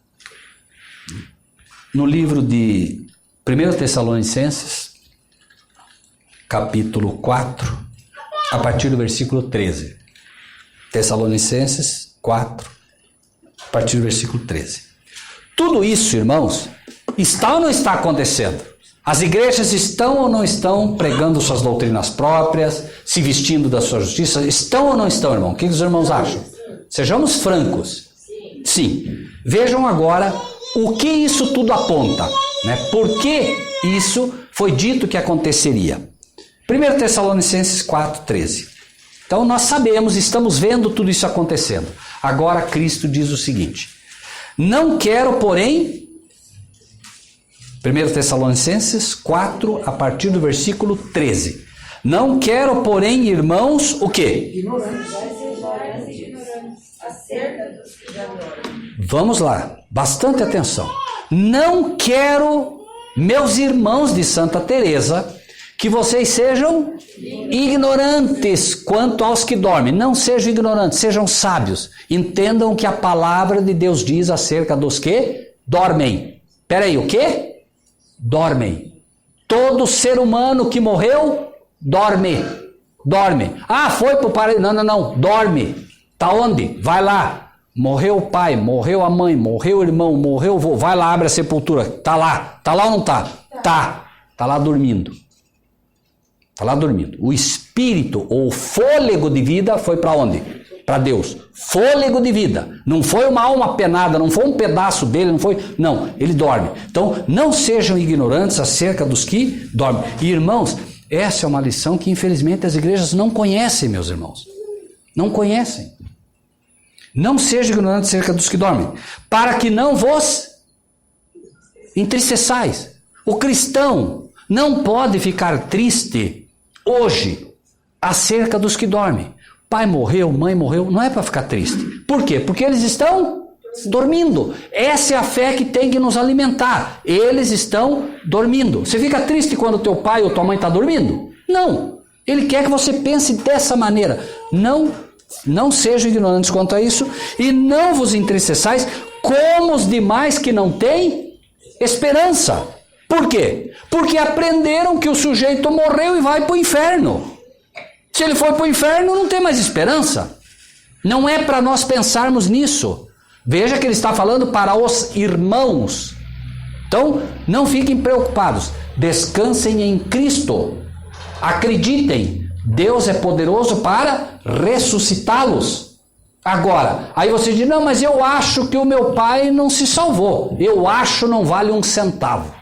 No livro de 1 Tessalonicenses, capítulo 4, a partir do versículo 13. Tessalonicenses 4, a partir do versículo 13. Tudo isso, irmãos, está ou não está acontecendo? As igrejas estão ou não estão pregando suas doutrinas próprias, se vestindo da sua justiça? Estão ou não estão, irmão? O que os irmãos acham? Sejamos francos. Sim. Vejam agora o que isso tudo aponta, né? Por que isso foi dito que aconteceria? 1 Tessalonicenses 4, 13. Então nós sabemos, estamos vendo tudo isso acontecendo. Agora Cristo diz o seguinte: não quero, porém, 1 Tessalonicenses 4, a partir do versículo 13. Não quero, porém, irmãos, o quê? Vamos lá, bastante atenção. Não quero, meus irmãos de Santa Teresa, que vocês sejam ignorantes quanto aos que dormem. Não sejam ignorantes, sejam sábios. Entendam o que a palavra de Deus diz acerca dos que dormem. Peraí, o quê? Dormem. Todo ser humano que morreu, dorme. Dorme. Ah, foi pro paraíso. Não. Dorme. Tá onde? Vai lá. Morreu o pai, morreu a mãe, morreu o irmão, morreu o vô. Vai lá, abre a sepultura. Tá lá. Tá lá ou não tá? Tá. Tá lá dormindo. Está lá dormindo. O espírito ou fôlego de vida foi para onde? Para Deus. Fôlego de vida. Não foi uma alma penada, não foi um pedaço dele, não foi. Não, ele dorme. Então, não sejam ignorantes acerca dos que dormem. E irmãos, essa é uma lição que infelizmente as igrejas não conhecem, meus irmãos. Não conhecem. Não sejam ignorantes acerca dos que dormem, para que não vos entristeçais. O cristão não pode ficar triste hoje acerca dos que dormem. Pai morreu, mãe morreu, não é para ficar triste. Por quê? Porque eles estão dormindo. Essa é a fé que tem que nos alimentar. Eles estão dormindo. Você fica triste quando teu pai ou tua mãe está dormindo? Não. Ele quer que você pense dessa maneira. Não sejam ignorantes quanto a isso e não vos entristeçais como os demais que não têm esperança. Por quê? Porque aprenderam que o sujeito morreu e vai para o inferno. Se ele for para o inferno, não tem mais esperança. Não é para nós pensarmos nisso. Veja que ele está falando para os irmãos. Então, não fiquem preocupados. Descansem em Cristo. Acreditem. Deus é poderoso para ressuscitá-los. Agora, aí você diz, não, mas eu acho que o meu pai não se salvou. Eu acho não vale um centavo.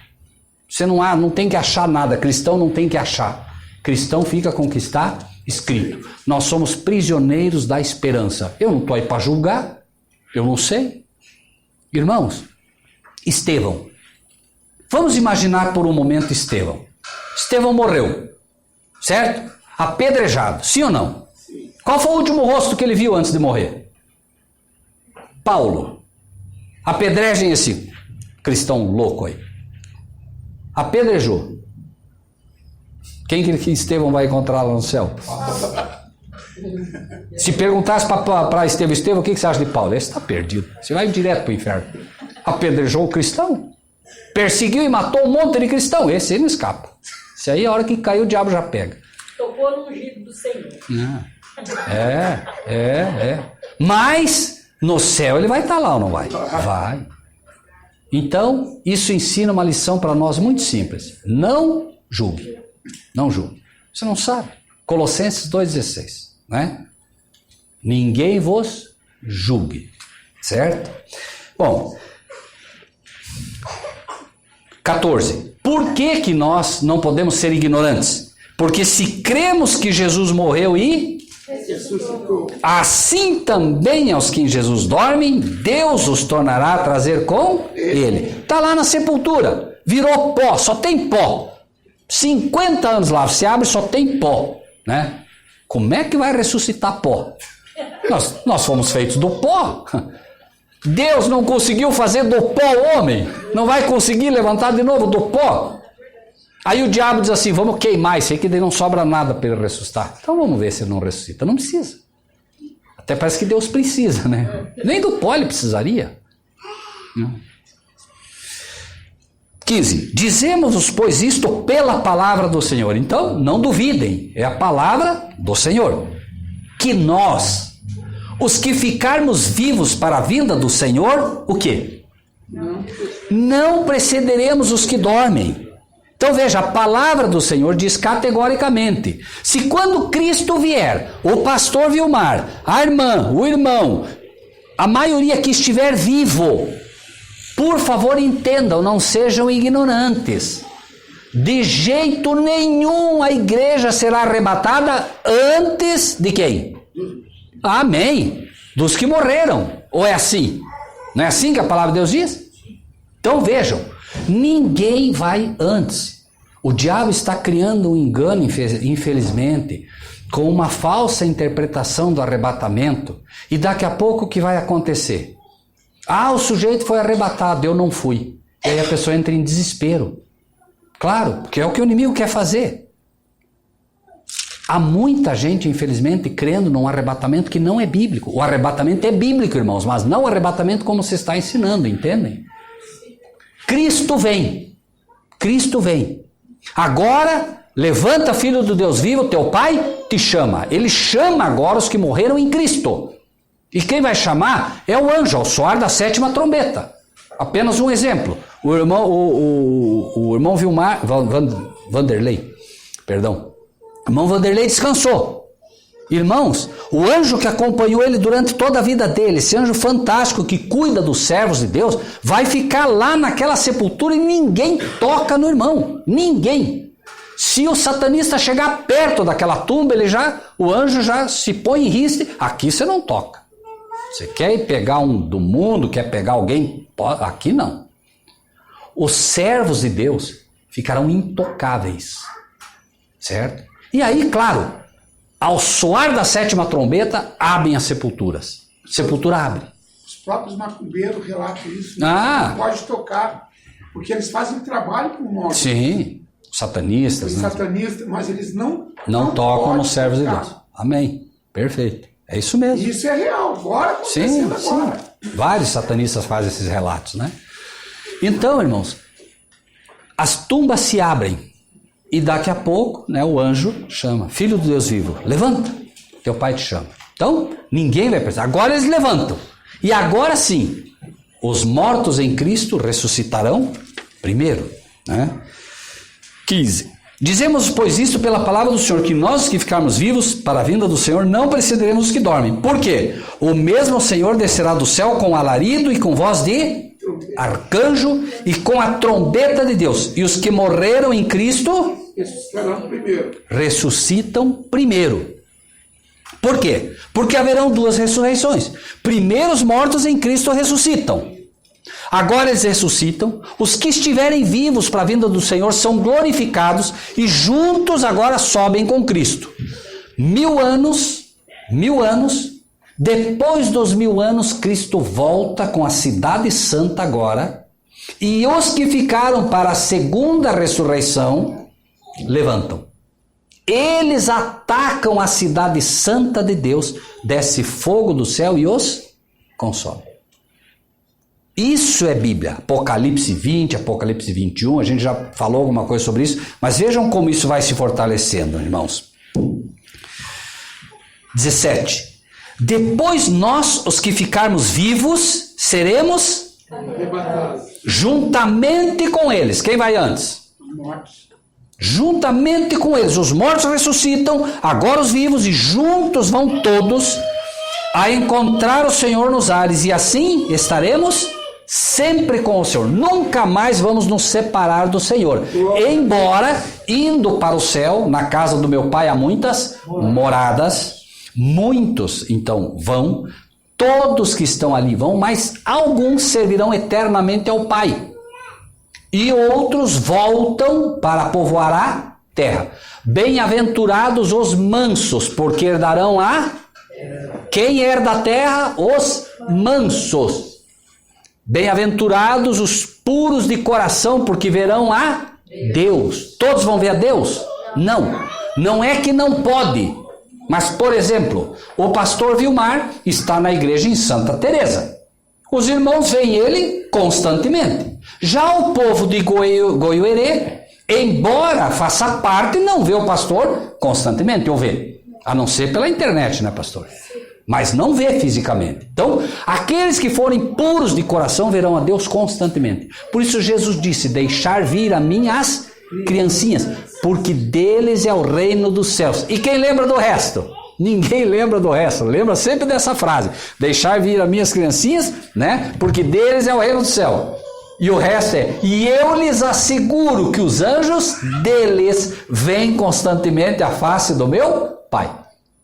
Você não tem que achar nada. Cristão não tem que achar. Cristão fica com o que está escrito. Nós somos prisioneiros da esperança. Eu não estou aí para julgar. Eu não sei. Irmãos, Estevão. Vamos imaginar por um momento Estevão. Estevão morreu. Certo? Apedrejado. Sim ou não? Sim. Qual foi o último rosto que ele viu antes de morrer? Paulo. Apedrejem esse cristão louco aí. Apedrejou. Quem que Estevão vai encontrar lá no céu? Se perguntasse para Estevão, o que você acha de Paulo? Esse está perdido. Você vai direto para o inferno. Apedrejou o cristão. Perseguiu e matou um monte de cristão. Esse aí não escapa. Esse aí, a hora que caiu, o diabo já pega. Tocou no ungido do Senhor. Mas, no céu ele vai estar lá ou não vai? Vai. Então, isso ensina uma lição para nós muito simples. Não julgue. Não julgue. Você não sabe. Colossenses 2,16. Né? Ninguém vos julgue. Certo? Bom. 14. Por que nós não podemos ser ignorantes? Porque se cremos que Jesus morreu e ressuscitou, assim também aos que em Jesus dormem, Deus os tornará a trazer com Ele. Está lá na sepultura, virou pó, só tem pó. 50 anos lá, você abre, só tem pó, né? Como é que vai ressuscitar pó? Nós fomos feitos do pó. Deus não conseguiu fazer do pó homem. Não vai conseguir levantar de novo do pó. Aí o diabo diz assim, vamos queimar isso aí que daí não sobra nada para ele ressuscitar. Então vamos ver se ele não ressuscita. Não precisa. Até parece que Deus precisa, né? Nem do pó ele precisaria. 15. Dizemos-vos, pois, isto pela palavra do Senhor. Então, não duvidem. É a palavra do Senhor. Que nós, os que ficarmos vivos para a vinda do Senhor, o quê? Não precederemos os que dormem. Então veja, a palavra do Senhor diz categoricamente, se quando Cristo vier, o pastor Vilmar, a irmã, o irmão, a maioria que estiver vivo, por favor entendam, não sejam ignorantes. De jeito nenhum a igreja será arrebatada antes de quem? Amém. Dos que morreram. Ou é assim? Não é assim que a palavra de Deus diz? Então vejam, ninguém vai antes. O diabo está criando um engano, infelizmente, com uma falsa interpretação do arrebatamento. E daqui a pouco o que vai acontecer? O sujeito foi arrebatado, eu não fui. E aí a pessoa entra em desespero. Claro, porque é o que o inimigo quer fazer. Há muita gente, infelizmente, crendo num arrebatamento que não é bíblico. O arrebatamento é bíblico, irmãos, mas não o arrebatamento como se está ensinando, entendem? Cristo vem. Cristo vem. Agora, levanta, filho do Deus vivo, teu pai te chama. Ele chama agora os que morreram em Cristo. E quem vai chamar é o anjo, ao soar da 7ª trombeta. Apenas um exemplo. O irmão Vilmar, Vanderlei, perdão. O irmão Vanderlei descansou. Irmãos, o anjo que acompanhou ele durante toda a vida dele, esse anjo fantástico que cuida dos servos de Deus, vai ficar lá naquela sepultura e ninguém toca no irmão. Ninguém. Se o satanista chegar perto daquela tumba, o anjo já se põe em riste. Aqui você não toca. Você quer ir pegar um do mundo, quer pegar alguém? Aqui não. Os servos de Deus ficarão intocáveis. Certo? E aí, claro, ao soar da 7ª trombeta, abrem as sepulturas. Sepultura abre. Os próprios macumbeiros relatam isso. Não pode tocar, porque eles fazem trabalho com mortos. Sim, satanistas. Os satanistas, mas eles não tocam nos servos de Deus. Amém. Perfeito. É isso mesmo. Isso é real. Agora acontecendo agora. Sim. Vários satanistas fazem esses relatos, né? Então, irmãos, as tumbas se abrem. E daqui a pouco, né, o anjo chama, filho do Deus vivo, levanta, teu pai te chama. Então, ninguém vai precisar. Agora eles levantam. E agora sim, os mortos em Cristo ressuscitarão primeiro. Né? 15. Dizemos, pois, isto pela palavra do Senhor, que nós que ficarmos vivos para a vinda do Senhor não precederemos os que dormem. Por quê? O mesmo Senhor descerá do céu com alarido e com voz de arcanjo e com a trombeta de Deus. E os que morreram em Cristo ressuscitam primeiro. Por quê? Porque haverão 2 ressurreições. Primeiro os mortos em Cristo ressuscitam. Agora eles ressuscitam. Os que estiverem vivos para a vinda do Senhor são glorificados e juntos agora sobem com Cristo. 1000 anos. Depois dos 1000 anos, Cristo volta com a cidade santa agora, e os que ficaram para a segunda ressurreição levantam. Eles atacam a cidade santa de Deus, desce fogo do céu e os consome. Isso é Bíblia. Apocalipse 20, Apocalipse 21, a gente já falou alguma coisa sobre isso, mas vejam como isso vai se fortalecendo, irmãos. 17. Depois nós, os que ficarmos vivos, seremos juntamente com eles. Quem vai antes? Juntamente com eles. Os mortos ressuscitam, agora os vivos, e juntos vão todos a encontrar o Senhor nos ares. E assim estaremos sempre com o Senhor. Nunca mais vamos nos separar do Senhor. Embora, indo para o céu, na casa do meu Pai há muitas moradas. Muitos, então, vão, todos que estão ali vão, mas alguns servirão eternamente ao Pai. E outros voltam para povoar a terra. Bem-aventurados os mansos, porque herdarão a Quem herda a terra? Os mansos. Bem-aventurados os puros de coração, porque verão a Deus. Todos vão ver a Deus? Não. Não é que não pode. Mas, por exemplo, o pastor Vilmar está na igreja em Santa Teresa. Os irmãos veem ele constantemente. Já o povo de Goiuerê, embora faça parte, não vê o pastor constantemente, ou vê. A não ser pela internet, né, pastor? Mas não vê fisicamente. Então, aqueles que forem puros de coração verão a Deus constantemente. Por isso Jesus disse, deixar vir a mim as criancinhas, porque deles é o reino dos céus. E quem lembra do resto? Ninguém lembra do resto. Lembra sempre dessa frase. Deixar vir a minhas criancinhas, né? Porque deles é o reino do céu. E o resto é, e eu lhes asseguro que os anjos deles veem constantemente a face do meu Pai.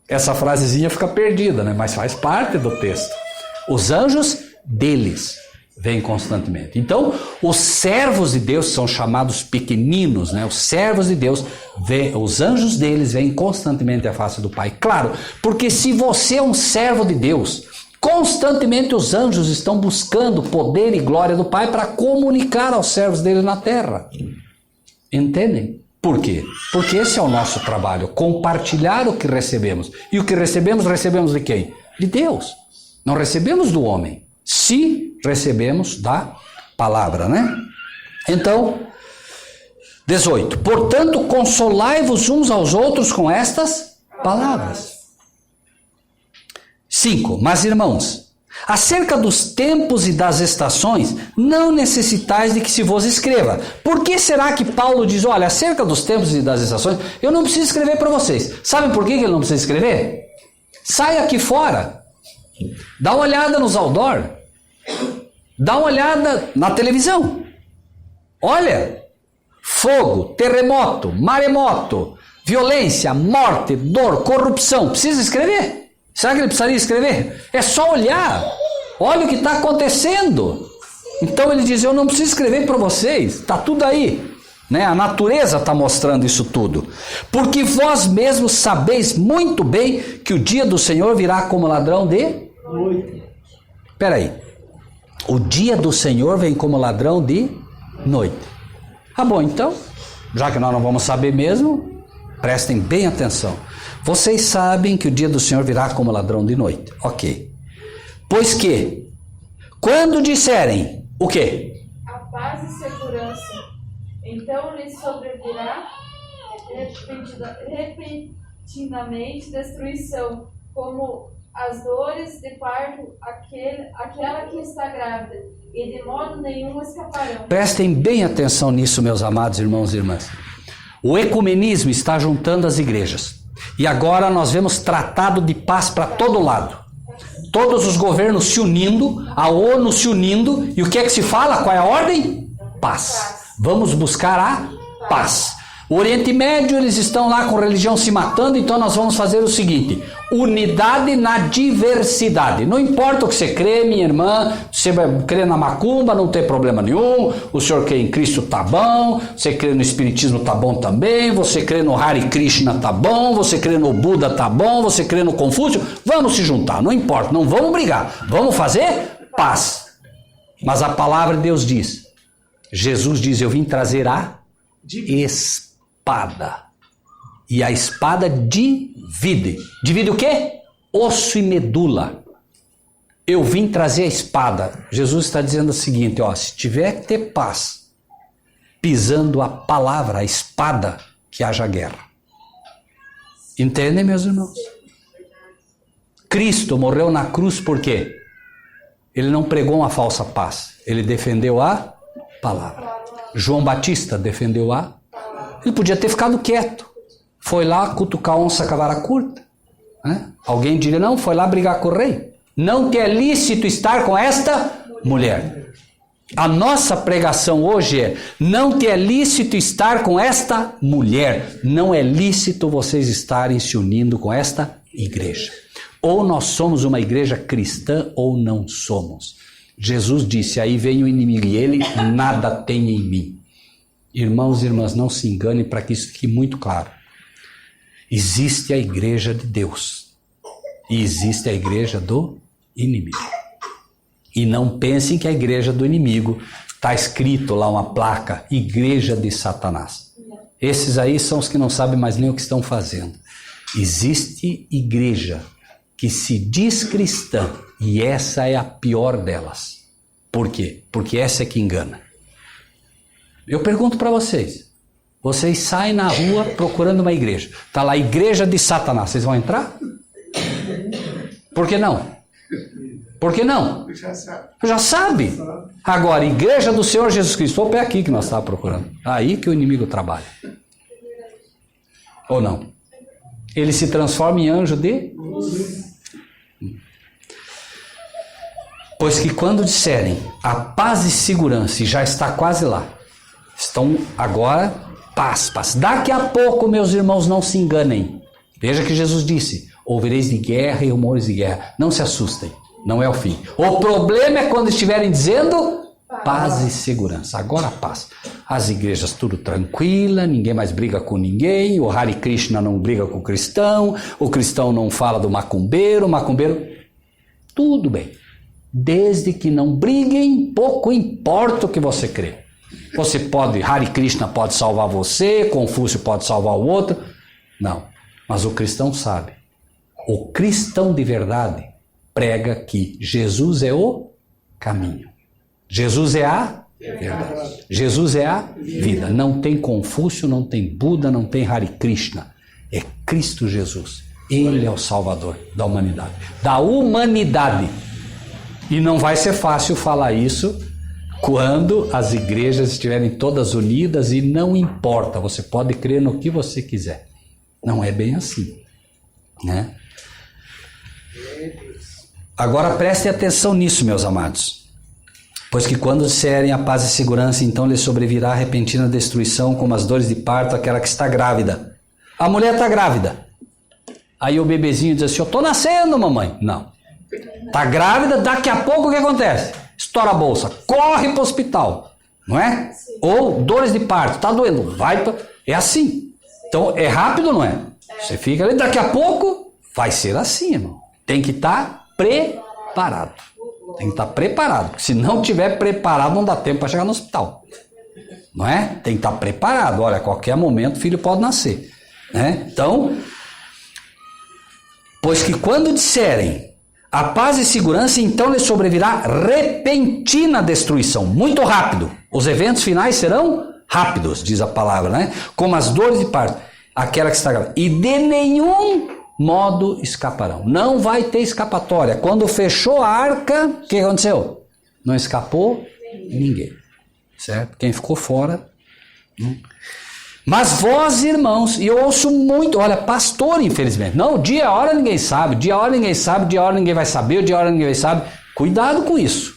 Essa frasezinha fica perdida, né? Mas faz parte do texto. Os anjos deles vêm constantemente. Então, os servos de Deus são chamados pequeninos, né? Os servos de Deus, os anjos deles vêm constantemente a face do Pai. Claro, porque se você é um servo de Deus, constantemente os anjos estão buscando poder e glória do Pai para comunicar aos servos dele na terra. Entendem? Por quê? Porque esse é o nosso trabalho, compartilhar o que recebemos. E o que recebemos de quem? De Deus. Não recebemos do homem. Se recebemos da palavra, né? Então, 18. Portanto, consolai-vos uns aos outros com estas palavras. 5. Mas, irmãos, acerca dos tempos e das estações, não necessitais de que se vos escreva. Por que será que Paulo diz, olha, acerca dos tempos e das estações, eu não preciso escrever para vocês. Sabe por que ele não precisa escrever? Sai aqui fora. Dá uma olhada nos outdoor. Dá uma olhada na televisão. Olha, fogo, terremoto, maremoto, violência, morte, dor, corrupção. Precisa escrever? Será que ele precisaria escrever? É só olhar. Olha o que está acontecendo. Então ele diz, eu não preciso escrever para vocês. Está tudo aí. Né? A natureza está mostrando isso tudo. Porque vós mesmos sabeis muito bem que o dia do Senhor virá como ladrão de noite. Espera aí. O dia do Senhor vem como ladrão de noite. Ah, bom, então, já que nós não vamos saber mesmo, prestem bem atenção. Vocês sabem que o dia do Senhor virá como ladrão de noite. Ok. Pois que, quando disserem o quê? A paz e segurança, então lhes sobrevirá repentinamente destruição, como as dores de parto, aquela que está grávida, e de modo nenhum escaparão. Prestem bem atenção nisso, meus amados irmãos e irmãs. O ecumenismo está juntando as igrejas. E agora nós vemos tratado de paz para todo lado. Todos os governos se unindo, a ONU se unindo, e o que é que se fala? Qual é a ordem? Paz. Vamos buscar a paz. O Oriente Médio, eles estão lá com religião se matando, então nós vamos fazer o seguinte: unidade na diversidade. Não importa o que você crê, minha irmã, você vai crer na macumba, não tem problema nenhum, o senhor crê em Cristo, tá bom, você crê no Espiritismo, tá bom também, você crê no Hare Krishna, tá bom, você crê no Buda, tá bom, você crê no Confúcio, vamos se juntar, não importa, não vamos brigar, vamos fazer paz. Mas a palavra de Deus diz, Jesus diz, eu vim trazer a espada. E a espada divide. Divide o quê? Osso e medula. Eu vim trazer a espada. Jesus está dizendo o seguinte, ó, se tiver que ter paz, pisando a palavra, a espada, que haja guerra. Entendem, meus irmãos? Cristo morreu na cruz por quê? Ele não pregou uma falsa paz. Ele defendeu a palavra. João Batista defendeu a palavra. Ele podia ter ficado quieto. Foi lá cutucar a onça com a vara curta. Né? Alguém diria, não, foi lá brigar com o rei. Não te é lícito estar com esta mulher. A nossa pregação hoje é, não te é lícito estar com esta mulher. Não é lícito vocês estarem se unindo com esta igreja. Ou nós somos uma igreja cristã ou não somos. Jesus disse, aí vem o inimigo e ele nada tem em mim. Irmãos e irmãs, não se enganem para que isso fique muito claro. Existe a igreja de Deus. e existe a igreja do inimigo. E não pensem que a igreja do inimigo está escrito lá uma placa, igreja de Satanás. Esses aí são os que não sabem mais nem o que estão fazendo. Existe igreja que se diz cristã e essa é a pior delas. Por quê? Porque essa é que engana. Eu pergunto para vocês, vocês saem na rua procurando uma igreja, está lá, igreja de Satanás, vocês vão entrar? Por que não? Por que não? Já sabe. Agora, igreja do Senhor Jesus Cristo, opa, é aqui que nós estávamos procurando. Aí que o inimigo trabalha. Ou não? Ele se transforma em anjo de luz. Pois que quando disserem a paz e segurança, e já está quase lá, estão agora paz, paz. Daqui a pouco, meus irmãos, não se enganem. Veja que Jesus disse, ouvireis de guerra e rumores de guerra. Não se assustem, não é o fim. O problema é quando estiverem dizendo paz e segurança. Agora paz. As igrejas tudo tranquila, ninguém mais briga com ninguém, o Hare Krishna não briga com o cristão não fala do macumbeiro, tudo bem. Desde que não briguem, pouco importa o que você crê. Você pode, Hare Krishna pode salvar você, Confúcio pode salvar o outro. Não, mas o cristão sabe. O cristão de verdade prega que Jesus é o caminho. Jesus é a verdade. Jesus é a vida. Não tem Confúcio, não tem Buda, não tem Hare Krishna. É Cristo Jesus. Ele é o Salvador da humanidade. Da humanidade. E não vai ser fácil falar isso quando as igrejas estiverem todas unidas e não importa, você pode crer no que você quiser. Não é bem assim, né? Agora prestem atenção nisso, meus amados. Pois que quando disserem a paz e segurança, então lhes sobrevirá a repentina destruição, como as dores de parto, aquela que está grávida. A mulher está grávida. Aí o bebezinho diz assim, eu estou nascendo, mamãe. Não. Está grávida, daqui a pouco o que acontece? Estoura a bolsa, corre para o hospital, não é? Sim. Ou dores de parto, está doendo, vai para... É assim. Então é rápido, não é? Você fica ali, daqui a pouco vai ser assim, irmão. Tem que estar preparado. Tem que estar preparado. Porque se não estiver preparado, não dá tempo para chegar no hospital. Não é? Tem que estar preparado. Olha, a qualquer momento o filho pode nascer. Né? Então, pois que quando disserem a paz e segurança, então lhe sobrevirá repentina destruição. Muito rápido. Os eventos finais serão rápidos, diz a palavra, né? Como as dores de parto. Aquela que está grávida. E de nenhum modo escaparão. Não vai ter escapatória. Quando fechou a arca, o que aconteceu? Não escapou ninguém. Certo? Quem ficou fora... Mas vós, irmãos, e eu ouço muito, olha, pastor, infelizmente, não, dia, hora ninguém sabe, dia, hora ninguém sabe, dia, hora ninguém vai saber, dia, hora ninguém vai saber. Cuidado com isso.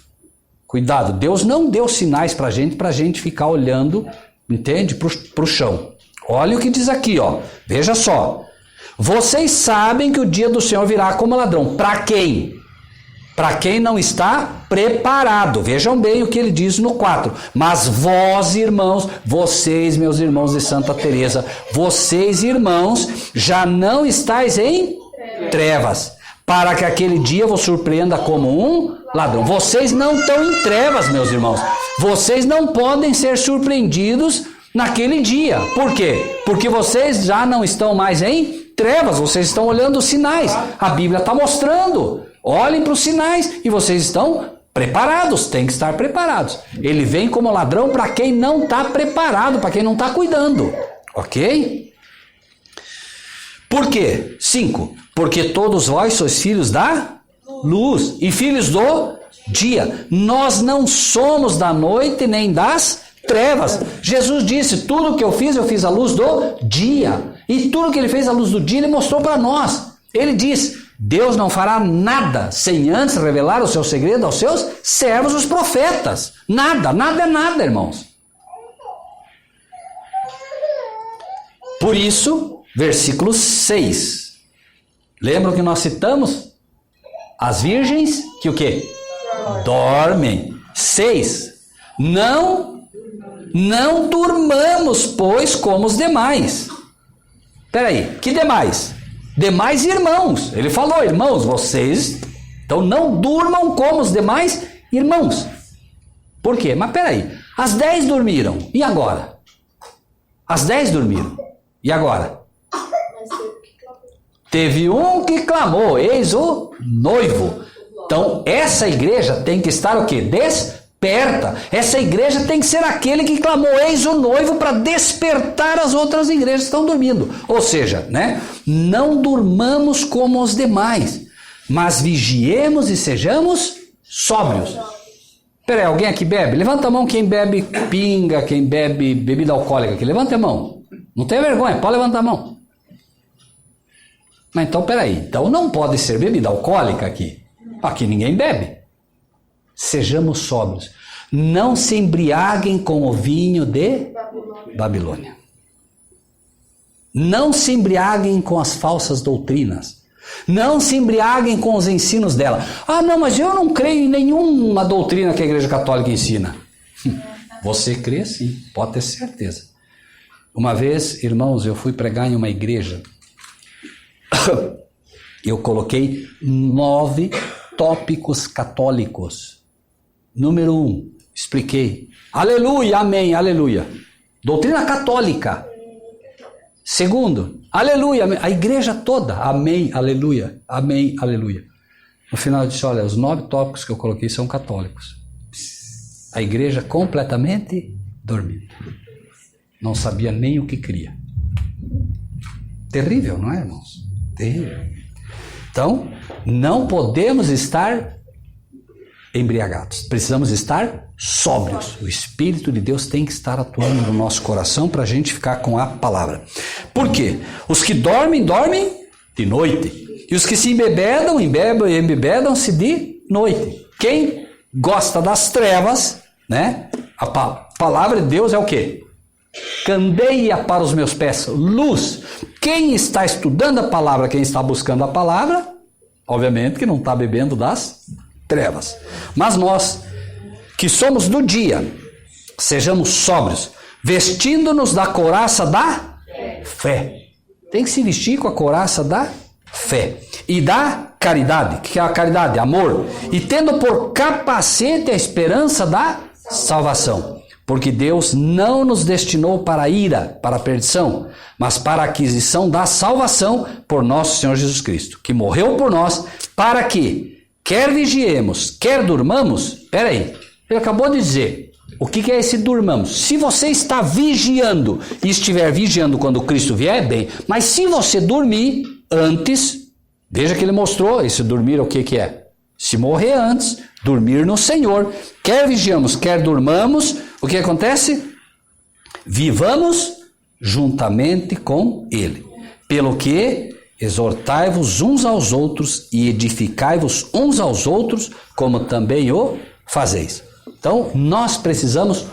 Cuidado, Deus não deu sinais pra gente ficar olhando, entende, pro chão. Olha o que diz aqui, ó, veja só. Vocês sabem que o dia do Senhor virá como ladrão. Para quem? Para quem não está preparado. Vejam bem o que ele diz no 4. Mas vós, irmãos, vocês, meus irmãos de Santa Teresa, vocês, irmãos, já não estáis em trevas, para que aquele dia vos surpreenda como um ladrão. Vocês não estão em trevas, meus irmãos. Vocês não podem ser surpreendidos naquele dia. Por quê? Porque vocês já não estão mais em trevas, vocês estão olhando os sinais. A Bíblia está mostrando. Olhem para os sinais e vocês estão preparados, tem que estar preparados. Ele vem como ladrão para quem não está preparado, para quem não está cuidando. Ok? Por quê? 5. Porque todos vós sois filhos da luz e filhos do dia. Nós não somos da noite nem das trevas. Jesus disse, tudo que eu fiz à luz do dia. E tudo que ele fez à luz do dia, ele mostrou para nós. Ele diz... Deus não fará nada sem antes revelar o seu segredo aos seus servos, os profetas. Nada, nada é nada, irmãos. Por isso, versículo 6. Lembram que nós citamos? As virgens que o quê? Dormem. 6. Não durmamos, pois, como os demais. Espera aí, que demais? demais irmãos. Ele falou, irmãos, vocês, então não durmam como os demais irmãos. Por quê? Mas peraí, as 10 dormiram, e agora? As 10 dormiram, e agora? Teve um que clamou, eis o noivo. Então essa igreja tem que estar o quê? Desperta. Essa igreja tem que ser aquele que clamou, eis o noivo, para despertar as outras igrejas que estão dormindo. Ou seja, né? Não durmamos como os demais, mas vigiemos e sejamos sóbrios. Peraí, alguém aqui bebe? Levanta a mão quem bebe pinga, quem bebe bebida alcoólica aqui. Levanta a mão. Não tem vergonha, pode levantar a mão. Mas então, peraí. Então não pode ser bebida alcoólica aqui. Aqui ninguém bebe. Sejamos sóbrios. Não se embriaguem com o vinho de Babilônia. Não se embriaguem com as falsas doutrinas. Não se embriaguem com os ensinos dela. Ah, não, mas eu não creio em nenhuma doutrina que a Igreja Católica ensina. Você crê sim, pode ter certeza. Uma vez, irmãos, eu fui pregar em uma igreja. Eu coloquei 9 tópicos católicos. Número 1, expliquei. Aleluia, amém, aleluia. Doutrina católica. Segundo, aleluia, amém. A igreja toda, amém, aleluia, amém, aleluia. No final eu disse, olha, os 9 tópicos que eu coloquei são católicos. A igreja completamente dormida. Não sabia nem o que queria. Terrível, não é, irmãos? Terrível. Então, não podemos estar embriagados. Precisamos estar sóbrios. O Espírito de Deus tem que estar atuando no nosso coração para a gente ficar com a palavra. Por quê? Os que dormem, dormem de noite. E os que se embebedam, embebedam-se de noite. Quem gosta das trevas, né? A palavra de Deus é o quê? Candeia para os meus pés, luz. Quem está estudando a palavra, quem está buscando a palavra, obviamente que não está bebendo das trevas. Mas nós, que somos do dia, sejamos sóbrios, vestindo-nos da couraça da fé. Tem que se vestir com a couraça da fé e da caridade. O que é a caridade? Amor. E tendo por capacete a esperança da salvação. Porque Deus não nos destinou para a ira, para a perdição, mas para a aquisição da salvação por nosso Senhor Jesus Cristo, que morreu por nós, para que, quer vigiemos, quer durmamos. Peraí, ele acabou de dizer, o que é esse durmamos? Se você está vigiando e estiver vigiando quando Cristo vier, bem, mas se você dormir antes, veja que ele mostrou, esse dormir o que é? Se morrer antes, dormir no Senhor, quer vigiamos, quer durmamos, o que acontece? Vivamos juntamente com Ele. Pelo que exortai-vos uns aos outros e edificai-vos uns aos outros, como também o fazeis. Então, nós precisamos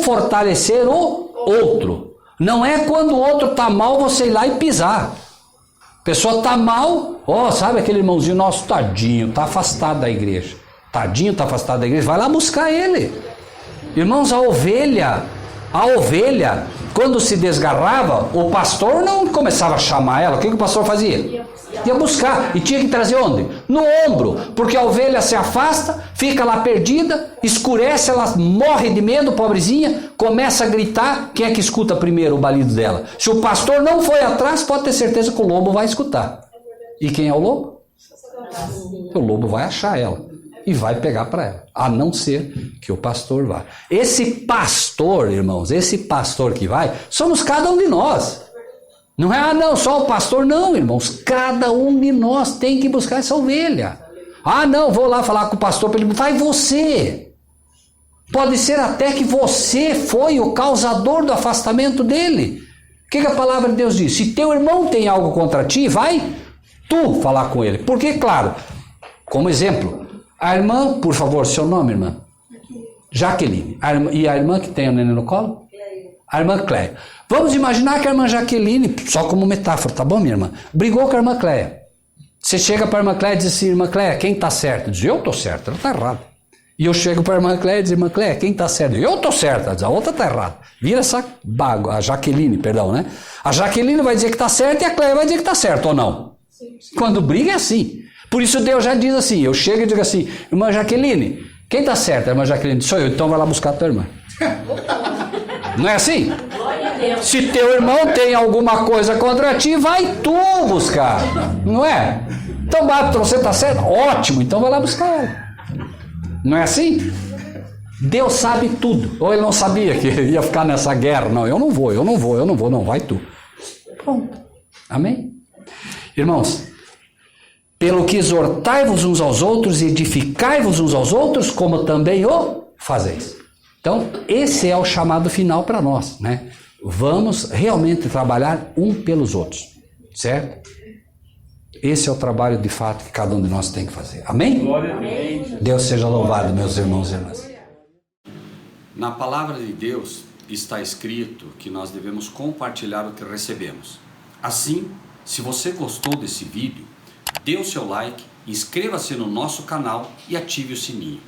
fortalecer o outro. Não é quando o outro está mal, você ir lá e pisar. A pessoa está mal, sabe aquele irmãozinho nosso, tadinho, está afastado da igreja. Tadinho, está afastado da igreja, vai lá buscar ele. Irmãos, a ovelha, quando se desgarrava, o pastor não começava a chamar ela. O que o pastor fazia? Ia buscar. E tinha que trazer onde? No ombro. Porque a ovelha se afasta, fica lá perdida, escurece, ela morre de medo, pobrezinha, começa a gritar. Quem é que escuta primeiro o balido dela? Se o pastor não foi atrás, pode ter certeza que o lobo vai escutar. E quem é o lobo? O lobo vai achar ela e vai pegar para ela, a não ser que o pastor vá. Esse pastor, irmãos, esse pastor que vai, somos cada um de nós. Não é, não, só o pastor, não, irmãos. Cada um de nós tem que buscar essa ovelha. Não, vou lá falar com o pastor para ele. Vai você. Pode ser até que você foi o causador do afastamento dele. O que a palavra de Deus diz? Se teu irmão tem algo contra ti, vai tu falar com ele. Porque, claro, como exemplo, a irmã, por favor, seu nome, irmã? Jaqueline. E a irmã que tem o neném no colo? A irmã Cléia. Vamos imaginar que a irmã Jaqueline, só como metáfora, tá bom, minha irmã? Brigou com a irmã Cléia. Você chega para a irmã Cléia e diz assim, irmã Cléia, quem está certo? Diz, eu estou certo, ela está errada. E eu chego para a irmã Cléia e digo, irmã Cléia, quem está certo? Eu estou certa, a outra está errada. Vira essa a Jaqueline, perdão, né? A Jaqueline vai dizer que está certo e a Cléia vai dizer que está certo, ou não? Sim. Quando briga é assim. Por isso Deus já diz assim, eu chego e digo assim, irmã Jaqueline, quem está certo? A irmã Jaqueline, sou eu, então vai lá buscar a tua irmã. Não é assim? Se teu irmão tem alguma coisa contra ti, vai tu buscar, não é? Então, você está certo? Ótimo, então vai lá buscar ela. Não é assim? Deus sabe tudo. Ou ele não sabia que ia ficar nessa guerra? Não, eu não vou, não, vai tu. Pronto. Amém? Irmãos, pelo que exortai-vos uns aos outros e edificai-vos uns aos outros, como também o fazeis. Então, esse é o chamado final para nós, né? Vamos realmente trabalhar um pelos outros, certo? Esse é o trabalho de fato que cada um de nós tem que fazer. Amém? Glória a Deus. Deus seja louvado, meus irmãos e irmãs. Na palavra de Deus está escrito que nós devemos compartilhar o que recebemos. Assim, se você gostou desse vídeo, dê o seu like, inscreva-se no nosso canal e ative o sininho.